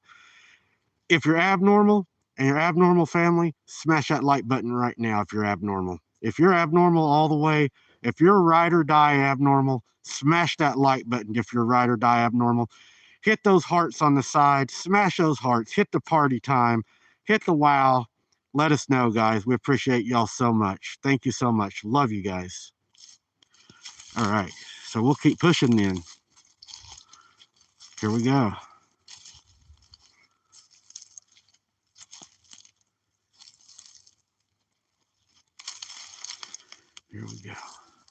If you're abnormal and you're abnormal family, smash that like button right now if you're abnormal. If you're abnormal all the way, if you're ride or die abnormal, smash that like button if you're ride or die abnormal. Hit those hearts on the side, smash those hearts, hit the party time, hit the wow. Let us know, guys. We appreciate y'all so much. Thank you so much. Love you guys. All right, so we'll keep pushing then. Here we go. Here we go.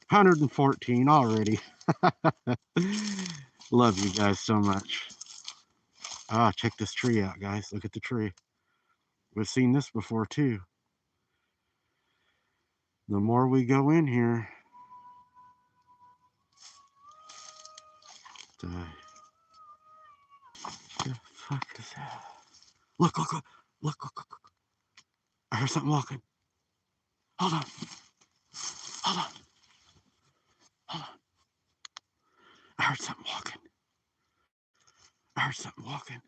114 already. Love you guys so much. Check this tree out, guys. Look at the tree. We've seen this before too. The more we go in here, the fuck is that? Look, look, look, look, look, look. I heard something walking. Hold on. Hold on. Hold on. I heard something walking. I heard something walking.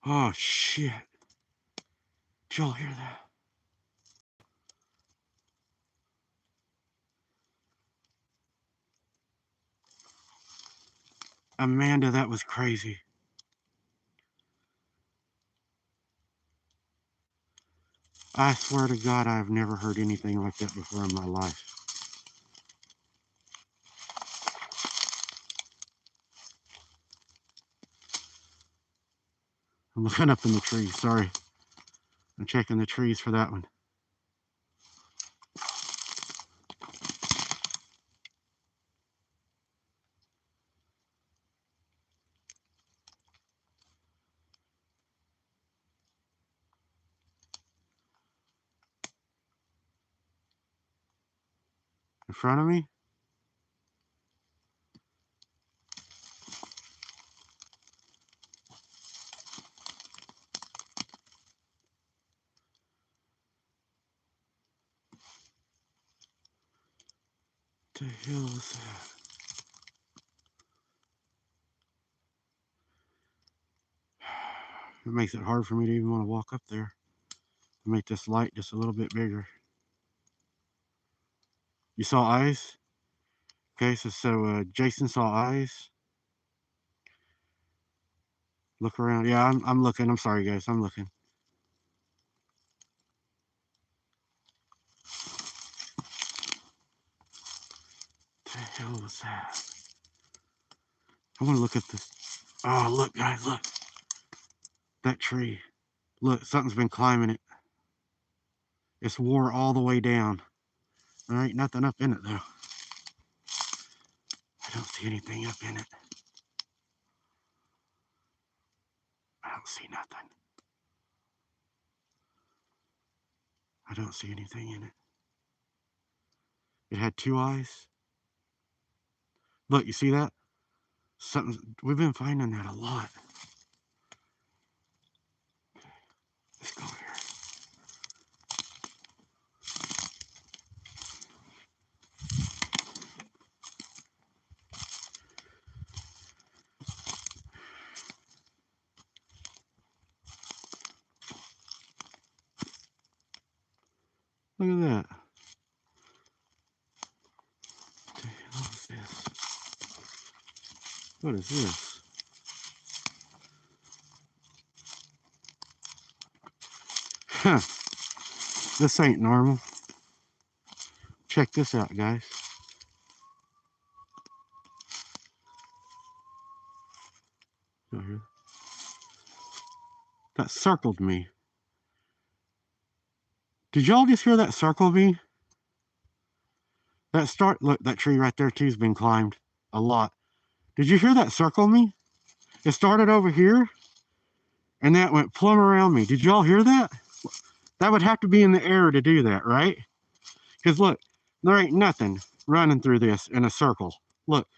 Oh shit. Did y'all hear that? Amanda, that was crazy. I swear to God, I've never heard anything like that before in my life. I'm looking up in the trees, sorry. I'm checking the trees for that one. in front of me. What the hell is that? It makes it hard for me to even want to walk up there. Make this light just a little bit bigger. You saw eyes? Okay, so Jason saw eyes. Look around. Yeah, I'm looking. I'm sorry, guys. I'm looking. What the hell was that? I want to look at this. Oh, look, guys, look. That tree. Look, something's been climbing it. It's wore all the way down. There ain't nothing up in it, though. I don't see anything up in it. I don't see nothing. I don't see anything in it. It had two eyes. Look, you see that? We've been finding that a lot. Let's go here. Look at that. What the hell is this? What is this? Huh. This ain't normal. Check this out, guys. Go here. That circled me. Did y'all just hear that circle me? Look, that tree right there too's been climbed a lot. Did you hear that circle me? It started over here, and that went plumb around me. Did y'all hear that? That would have to be in the air to do that, right? Because look, there ain't nothing running through this in a circle. Look.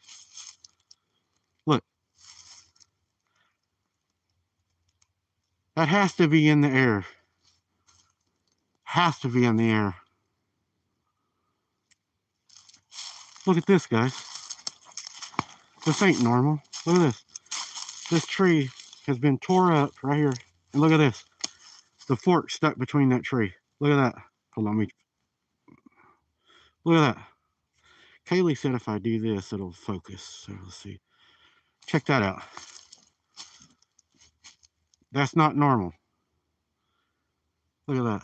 Look. That has to be in the air. Has to be in the air. Look at this, guys. This ain't normal. Look at this. This tree has been tore up right here. And look at this. The fork stuck between that tree. Look at that. Hold on, look at that. Kaylee said if I do this, it'll focus. So let's see. Check that out. That's not normal. Look at that.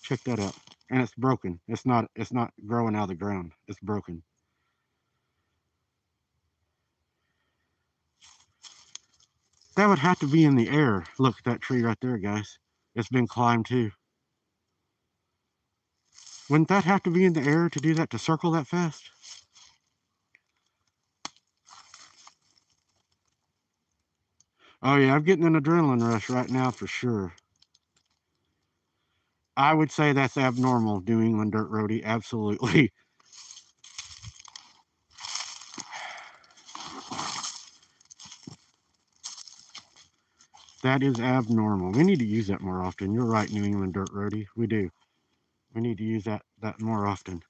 Check that out. And it's broken. It's not growing out of the ground. It's broken. That would have to be in the air. Look at that tree right there, guys. It's been climbed too. Wouldn't that have to be in the air to do that, to circle that fast? Oh yeah, I'm getting an adrenaline rush right now for sure. I would say that's abnormal, New England Dirt Roadie, absolutely. That is abnormal. We need to use that more often. You're right, New England Dirt Roadie. We do. We need to use that more often.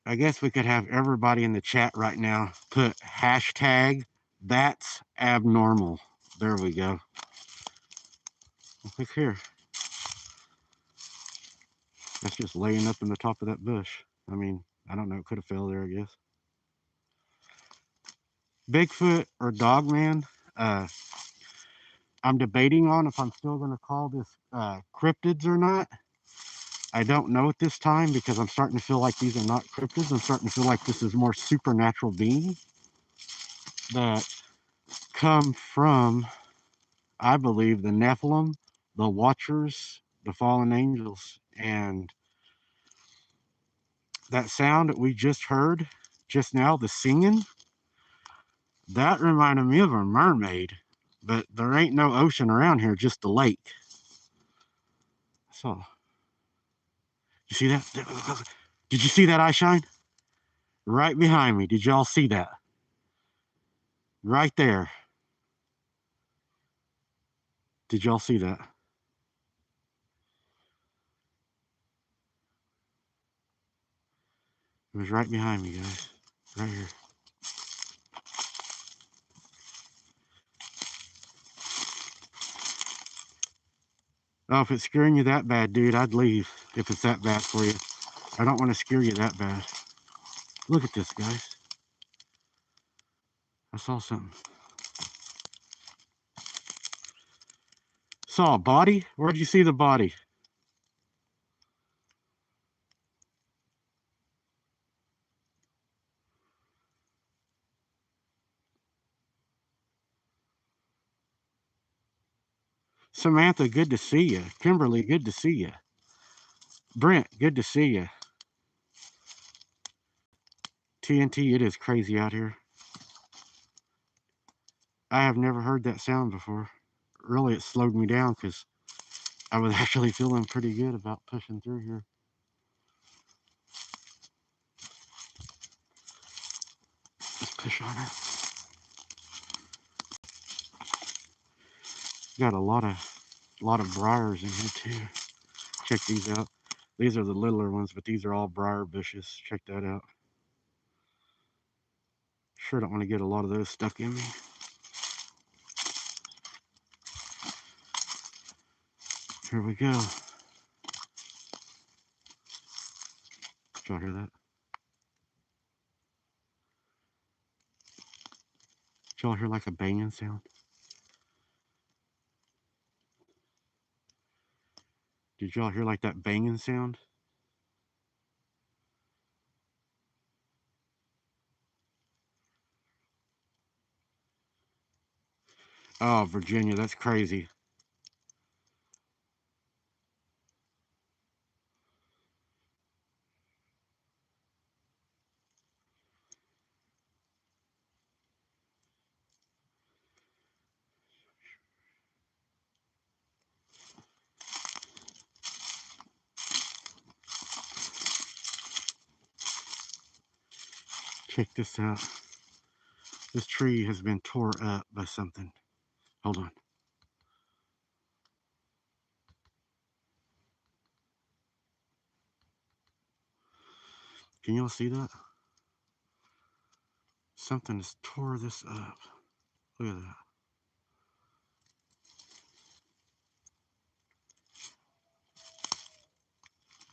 I guess we could have everybody in the chat right now put hashtag that's abnormal. There we go. Look here. That's just laying up in the top of that bush. I mean, I don't know. It could have fell there, I guess. Bigfoot or Dogman. I'm debating on if I'm still going to call this cryptids or not. I don't know at this time because I'm starting to feel like these are not cryptids. I'm starting to feel like this is more supernatural beings that come from, I believe, the Nephilim, the Watchers, the fallen angels. And that sound that we just heard just now, the singing, that reminded me of a mermaid. But there ain't no ocean around here, just the lake. So You see that? Did you see that eye shine? Right behind me. Did y'all see that? Right there. Did y'all see that? It was right behind me, guys. Right here. Oh, if it's scaring you that bad, dude, I'd leave if it's that bad for you. I don't want to scare you that bad. Look at this, guys. I saw something. Saw a body? Where'd you see the body? Samantha, good to see you. Kimberly, good to see you. Brent, good to see you. TNT, it is crazy out here. I have never heard that sound before. Really, it slowed me down because I was actually feeling pretty good about pushing through here. Let's push on it. Got a lot of briars in here too. Check these out. These are the littler ones, but these are all briar bushes. Check that out. Sure don't want to get a lot of those stuck in me. Here we go. Did y'all hear that? Did y'all hear like a banging sound? Did y'all hear like that banging sound? Oh, Virginia, that's crazy. Check this out. This tree has been tore up by something. Hold on. Can y'all see that? Something has tore this up. Look at that.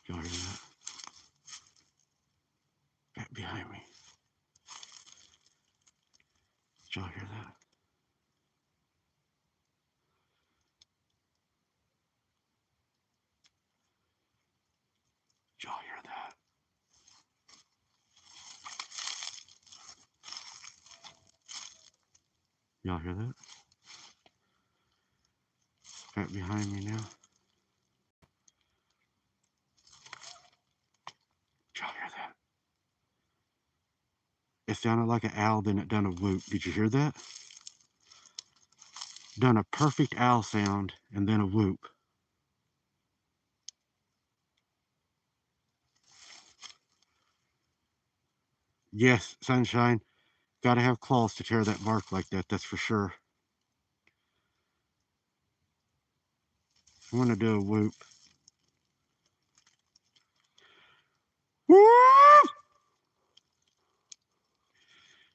Y'all hear that? Back behind me. Did y'all hear that? Did y'all hear that? Y'all hear that? Back behind me now. Did y'all hear that? It sounded like an owl, then it done a whoop. Did you hear that? Done a perfect owl sound and then a whoop. Yes, Sunshine. Gotta have claws to tear that bark like that, that's for sure. I'm gonna do a whoop. Whoop!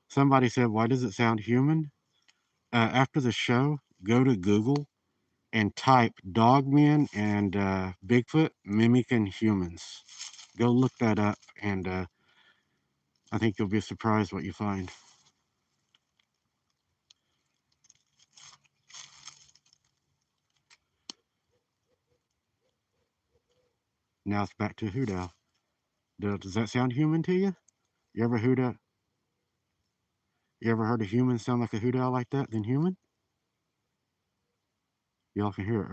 Somebody said, why does it sound human? After the show, go to Google and type dogmen and Bigfoot mimicking humans. Go look that up, and I think you'll be surprised what you find. Now it's back to hoot owl. Does that sound human to you? You ever hoot owl? You ever heard a human sound like a hoot owl like that? Then human? Y'all can hear it,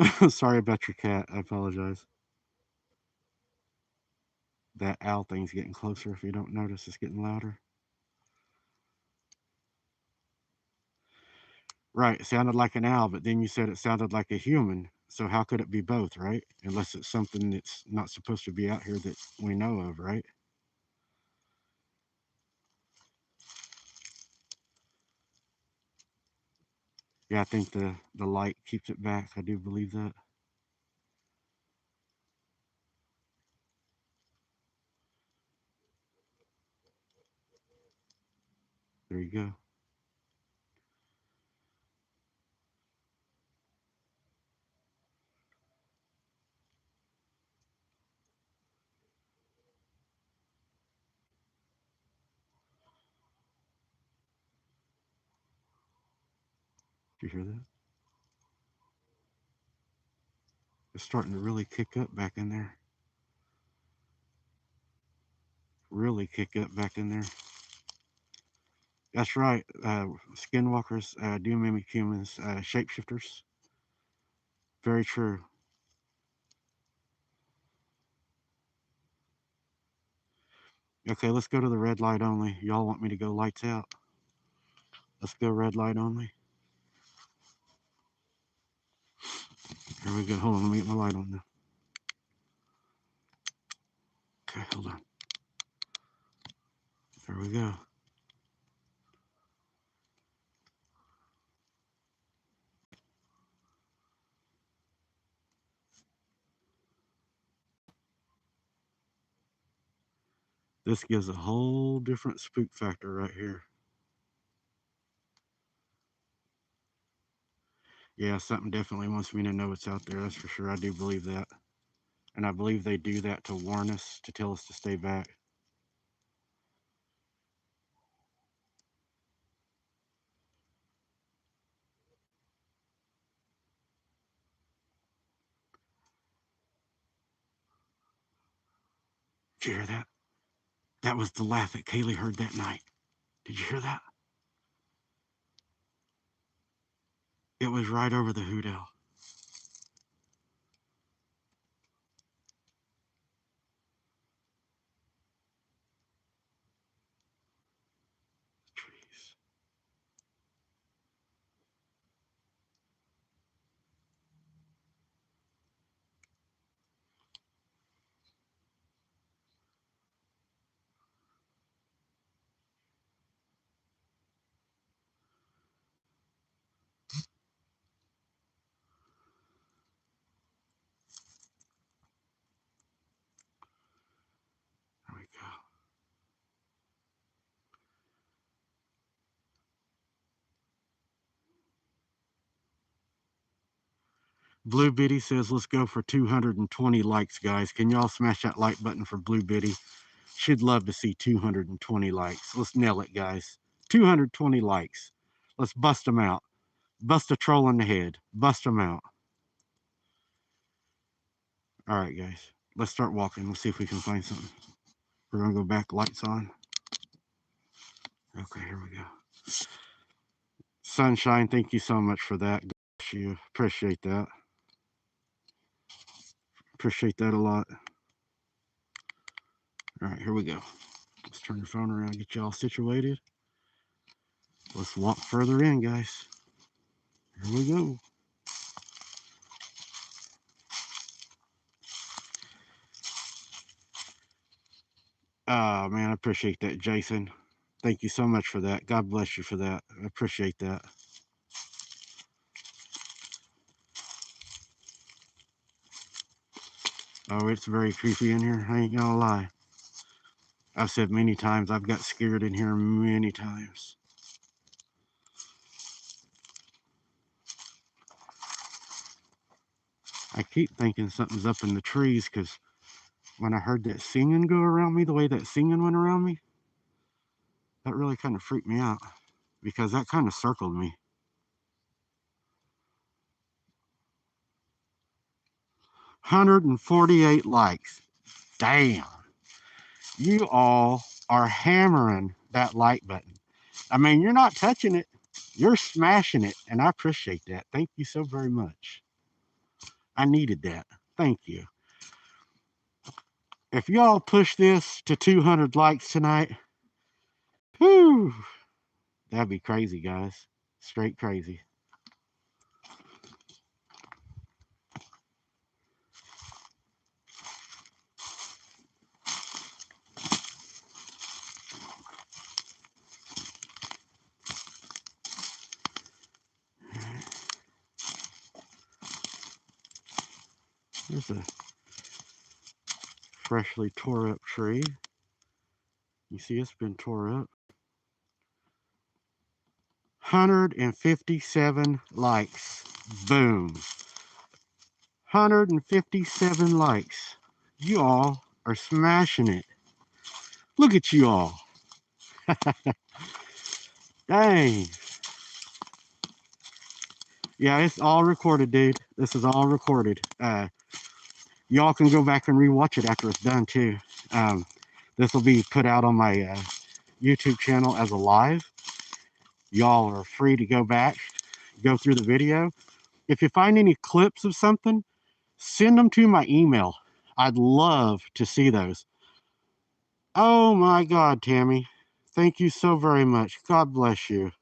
right? Sorry about your cat. I apologize. That owl thing's getting closer. If you don't notice, it's getting louder. Right, it sounded like an owl, but then you said it sounded like a human. So how could it be both, right? Unless it's something that's not supposed to be out here that we know of, right? Yeah, I think the light keeps it back. I do believe that. There you go. Did you hear that? It's starting to really kick up back in there. Really kick up back in there. That's right. Skinwalkers do mimic humans. Shapeshifters. Very true. Okay, let's go to the red light only. Y'all want me to go lights out? Let's go red light only. Here we go. Hold on, let me get my light on now. Okay, hold on. There we go. This gives a whole different spook factor right here. Yeah, something definitely wants me to know it's out there. That's for sure. I do believe that. And I believe they do that to warn us, to tell us to stay back. Did you hear that? That was the laugh that Kaylee heard that night. Did you hear that? It was right over the hoot owl. Trees. There we go. Blue Biddy says, let's go for 220 likes, guys. Can y'all smash that like button for Blue Biddy? She'd love to see 220 likes. Let's nail it, guys. 220 likes. Let's bust them out. Bust a troll in the head. Bust them out. All right, guys. Let's start walking. Let's see if we can find something. We're going to go back. Lights on. Okay, here we go. Sunshine, thank you so much for that. Gosh, you appreciate that. Appreciate that a lot. All right, here we go. Let's turn the phone around, get you all situated. Let's walk further in, guys. Here we go. Oh, man, I appreciate that, Jason. Thank you so much for that. God bless you for that. I appreciate that. Oh, it's very creepy in here. I ain't gonna lie. I've said many times, I've got scared in here many times. I keep thinking something's up in the trees because when I heard that singing go around me, the way that singing went around me, that really kind of freaked me out because that kind of circled me. 148 likes. Damn. You all are hammering that like button. I mean, you're not touching it, you're smashing it, and I appreciate that. Thank you so very much. I needed that. Thank you. If y'all push this to 200 likes tonight, whew, that'd be crazy, guys. Straight crazy. There's a freshly tore up tree. You see it's been tore up. 157 likes. Boom. 157 likes. You all are smashing it. Look at you all. Dang. Yeah, it's all recorded, dude. This is all recorded. Y'all can go back and rewatch it after it's done, too. This will be put out on my YouTube channel as a live. Y'all are free to go back, go through the video. If you find any clips of something, send them to my email. I'd love to see those. Oh my God, Tammy. Thank you so very much. God bless you.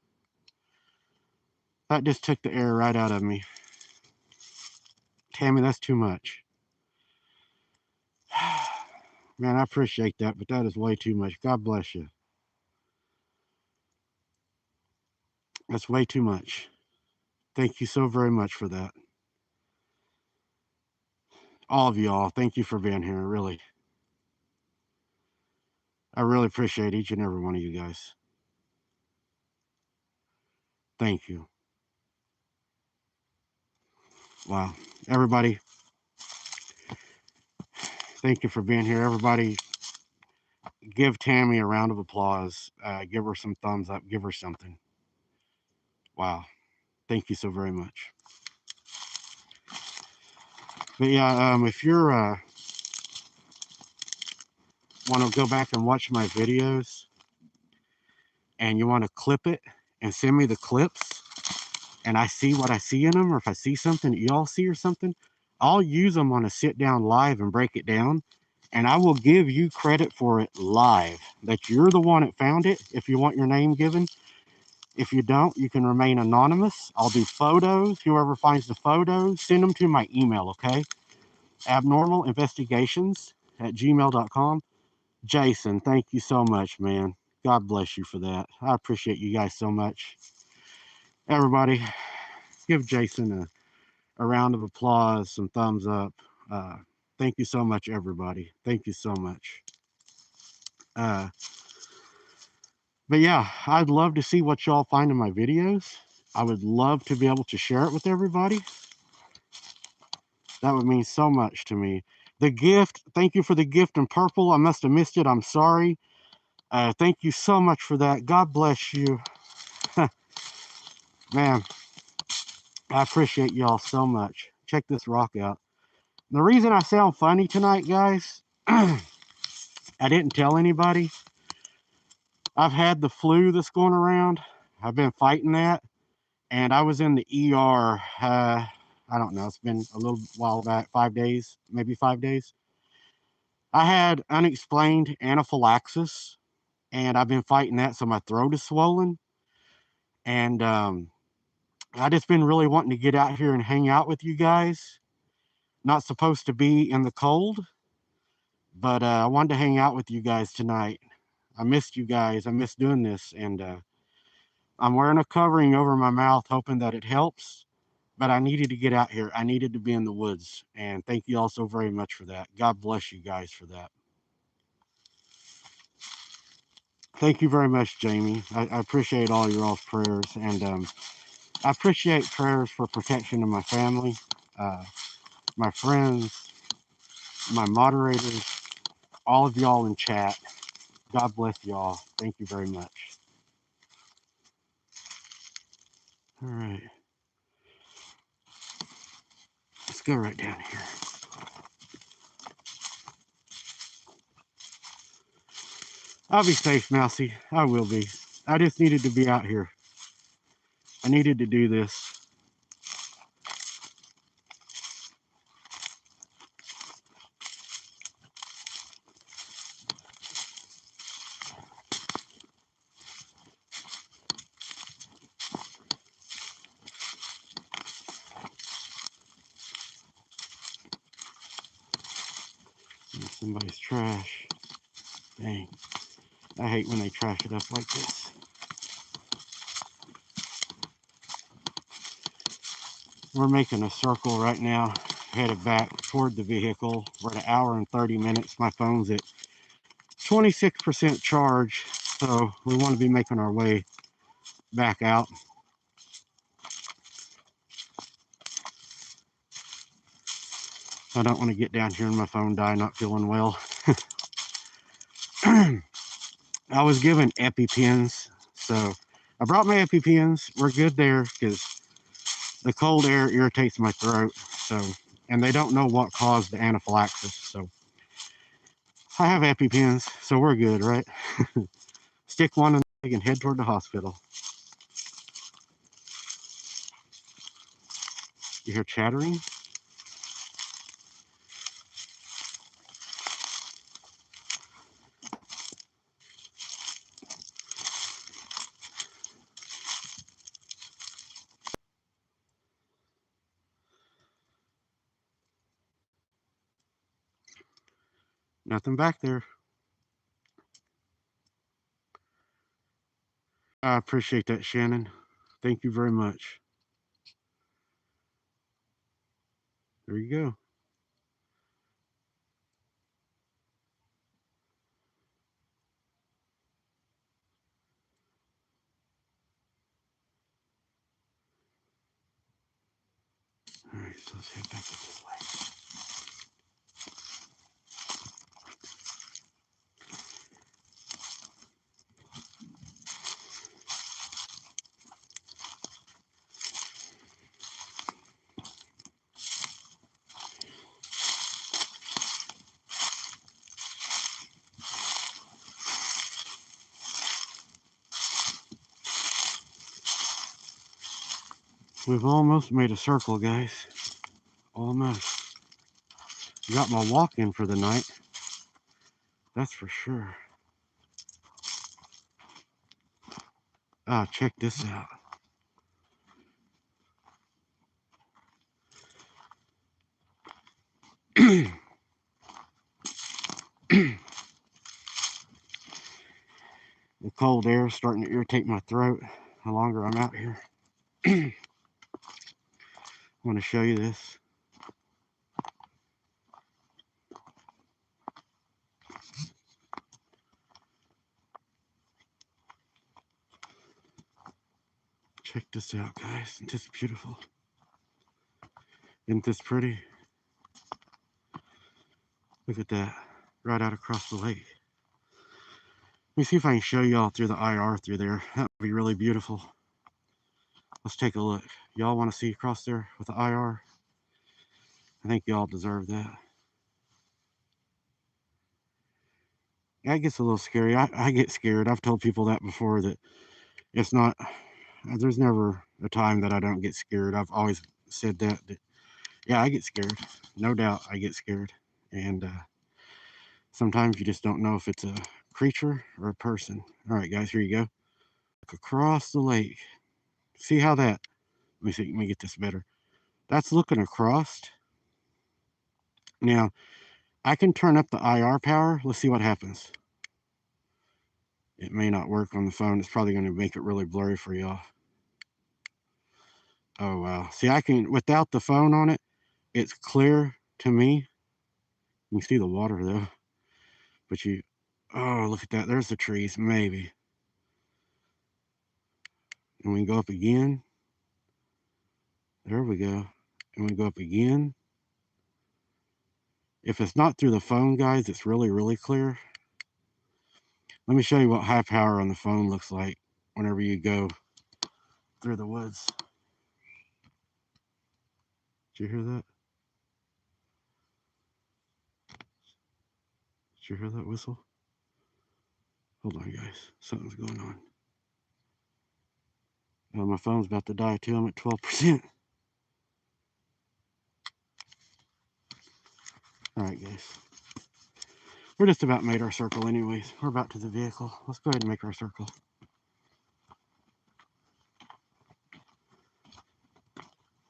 That just took the air right out of me. Tammy, that's too much. Man, I appreciate that, but that is way too much. God bless you. That's way too much. Thank you so very much for that. All of y'all, thank you for being here, really. I really appreciate each and every one of you guys. Thank you. Wow. Everybody, thank you for being here. Everybody, give Tammy a round of applause. Give her some thumbs up. Give her something. Wow. Thank you so very much. But yeah, if you're want to go back and watch my videos and you want to clip it and send me the clips and I see what I see in them, or if I see something that y'all see or something, I'll use them on a sit down live and break it down. And I will give you credit for it live, that you're the one that found it if you want your name given. If you don't, you can remain anonymous. I'll do photos. Whoever finds the photos, send them to my email, okay? abnormalinvestigations@gmail.com. Jason, thank you so much, man. God bless you for that. I appreciate you guys so much. Everybody, give Jason a round of applause, some thumbs up. Thank you so much, everybody. Thank you so much. But yeah, I'd love to see what y'all find in my videos. I would love to be able to share it with everybody. That would mean so much to me. The gift, thank you for the gift in purple. I must have missed it. I'm sorry. Thank you so much for that. God bless you. Man, I appreciate y'all so much. Check this rock out. The reason I sound funny tonight, guys, I didn't tell anybody. I've had the flu that's going around. I've been fighting that. And I was in the ER, I don't know, it's been a little while back, 5 days, maybe 5 days. I had unexplained anaphylaxis, and I've been fighting that, so my throat is swollen. And I just been really wanting to get out here and hang out with you guys. Not supposed to be in the cold, but I wanted to hang out with you guys tonight. I missed you guys. I missed doing this, and I'm wearing a covering over my mouth, hoping that it helps. But I needed to get out here. I needed to be in the woods. And thank you all so very much for that. God bless you guys for that. Thank you very much, Jamie. I appreciate all your all's prayers. And I appreciate prayers for protection of my family, my friends, my moderators, all of y'all in chat. God bless y'all. Thank you very much. All right. Let's go right down here. I'll be safe, Mousy. I will be. I just needed to be out here. I needed to do this. Somebody's trash. Dang. I hate when they trash it up like this. We're making a circle right now. headed back toward the vehicle. We're at 1 hour and 30 minutes. My phone's at 26% charge, so we want to be making our way back out. I don't want to get down here and my phone die, not feeling well. I was given EpiPens, so I brought my EpiPens. We're good there because the cold air irritates my throat. So, and they don't know what caused the anaphylaxis. So I have EpiPens, so we're good, right? Stick one in the leg and head toward the hospital. You hear chattering? Nothing back there. I appreciate that, Shannon. Thank you very much. There you go. All right, so let's head back this way. We've almost made a circle, guys. Almost. Got my walk in for the night. That's for sure. Ah, check this out. The cold air is starting to irritate my throat the longer I'm out here. I want to show you this. Check this out, guys. Isn't this beautiful? Isn't this pretty? Look at that. Right out across the lake. Let me see if I can show y'all through the IR through there. That would be really beautiful. Let's take a look. Y'all want to see across there with the IR? I think y'all deserve that. That gets a little scary. I get scared. I've told people that before, that it's not, there's never a time that I don't get scared. I've always said that yeah, I get scared. No doubt I get scared. And sometimes you just don't know if it's a creature or a person. All right, guys, here you go. Look across the lake. See how that, let me see, let me get this better. That's looking across. Now, I can turn up the IR power. Let's see what happens. It may not work on the phone. It's probably going to make it really blurry for y'all. Oh, wow. See, I can, without the phone on it, it's clear to me. You can see the water, though. But you, oh, look at that. There's the trees, maybe. And we can go up again. There we go. And we go up again. If it's not through the phone, guys, it's really, really clear. Let me show you what high power on the phone looks like whenever you go through the woods. Did you hear that? Did you hear that whistle? Hold on, guys. Something's going on. Oh, my phone's about to die too. I'm at 12%. All right, guys. We're just about made our circle anyways. We're about to the vehicle. Let's go ahead and make our circle.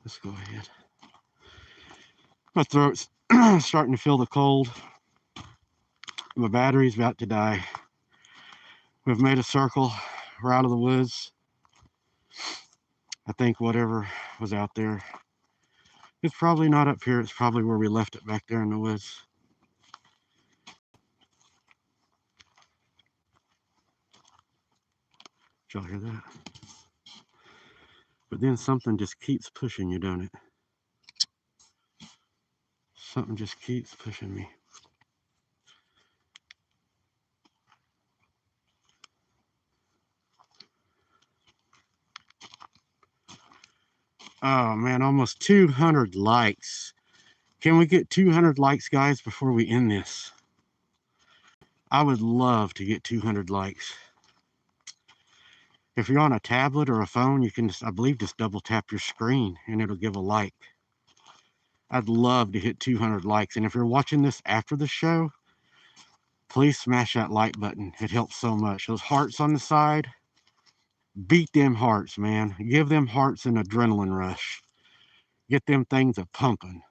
Let's go ahead. My throat's starting to feel the cold. My battery's about to die. We've made a circle. We're out of the woods. I think whatever was out there It's probably not up here. It's probably where we left it back there in the woods. Did y'all hear that? But then something just keeps pushing you, don't it? Something just keeps pushing me. Oh man, almost 200 likes. Can we get 200 likes, guys, before we end this? I would love to get 200 likes. If you're on a tablet or a phone, you can, I believe, just double tap your screen and it'll give a like. I'd love to hit 200 likes. And if you're watching this after the show, please smash that like button. It helps so much. Those hearts on the side, beat them hearts, man. Give them hearts an adrenaline rush. Get them things a pumping.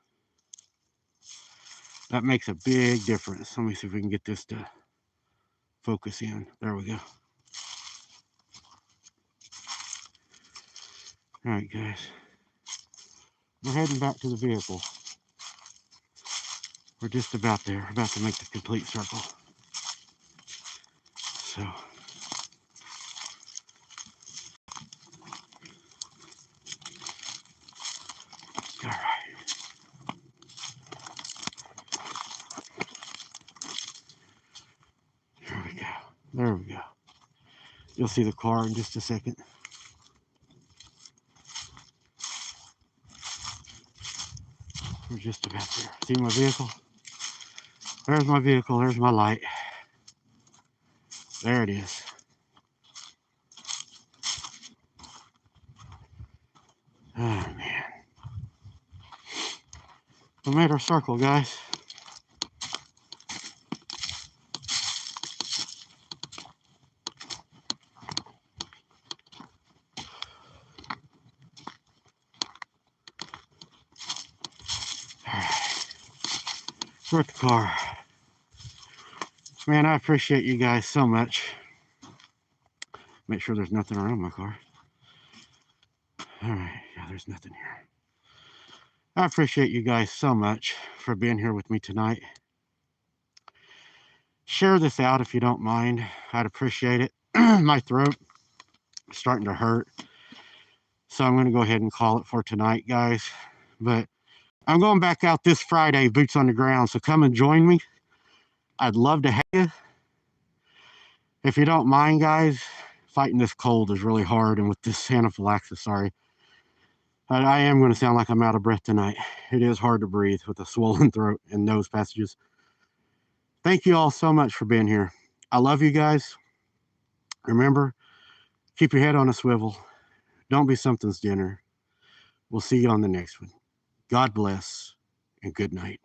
That makes a big difference. Let me see if we can get this to focus in. There we go. All right, guys. We're heading back to the vehicle. We're just about there, about to make the complete circle. So, all right. There we go. There we go. You'll see the car in just a second. We're just about there. See my vehicle? There's my vehicle. There's my light. There it is. Oh, man. We made our circle, guys. All right. We're at the car. Man, I appreciate you guys so much. Make sure there's nothing around my car. All right. Yeah, there's nothing here. I appreciate you guys so much for being here with me tonight. Share this out if you don't mind. I'd appreciate it. My throat is starting to hurt. So I'm going to go ahead and call it for tonight, guys. But I'm going back out this Friday, boots on the ground. So come and join me. I'd love to have you. If you don't mind, guys, fighting this cold is really hard. And with this anaphylaxis, sorry. I am going to sound like I'm out of breath tonight. It is hard to breathe with a swollen throat and nose passages. Thank you all so much for being here. I love you guys. Remember, keep your head on a swivel. Don't be something's dinner. We'll see you on the next one. God bless and good night.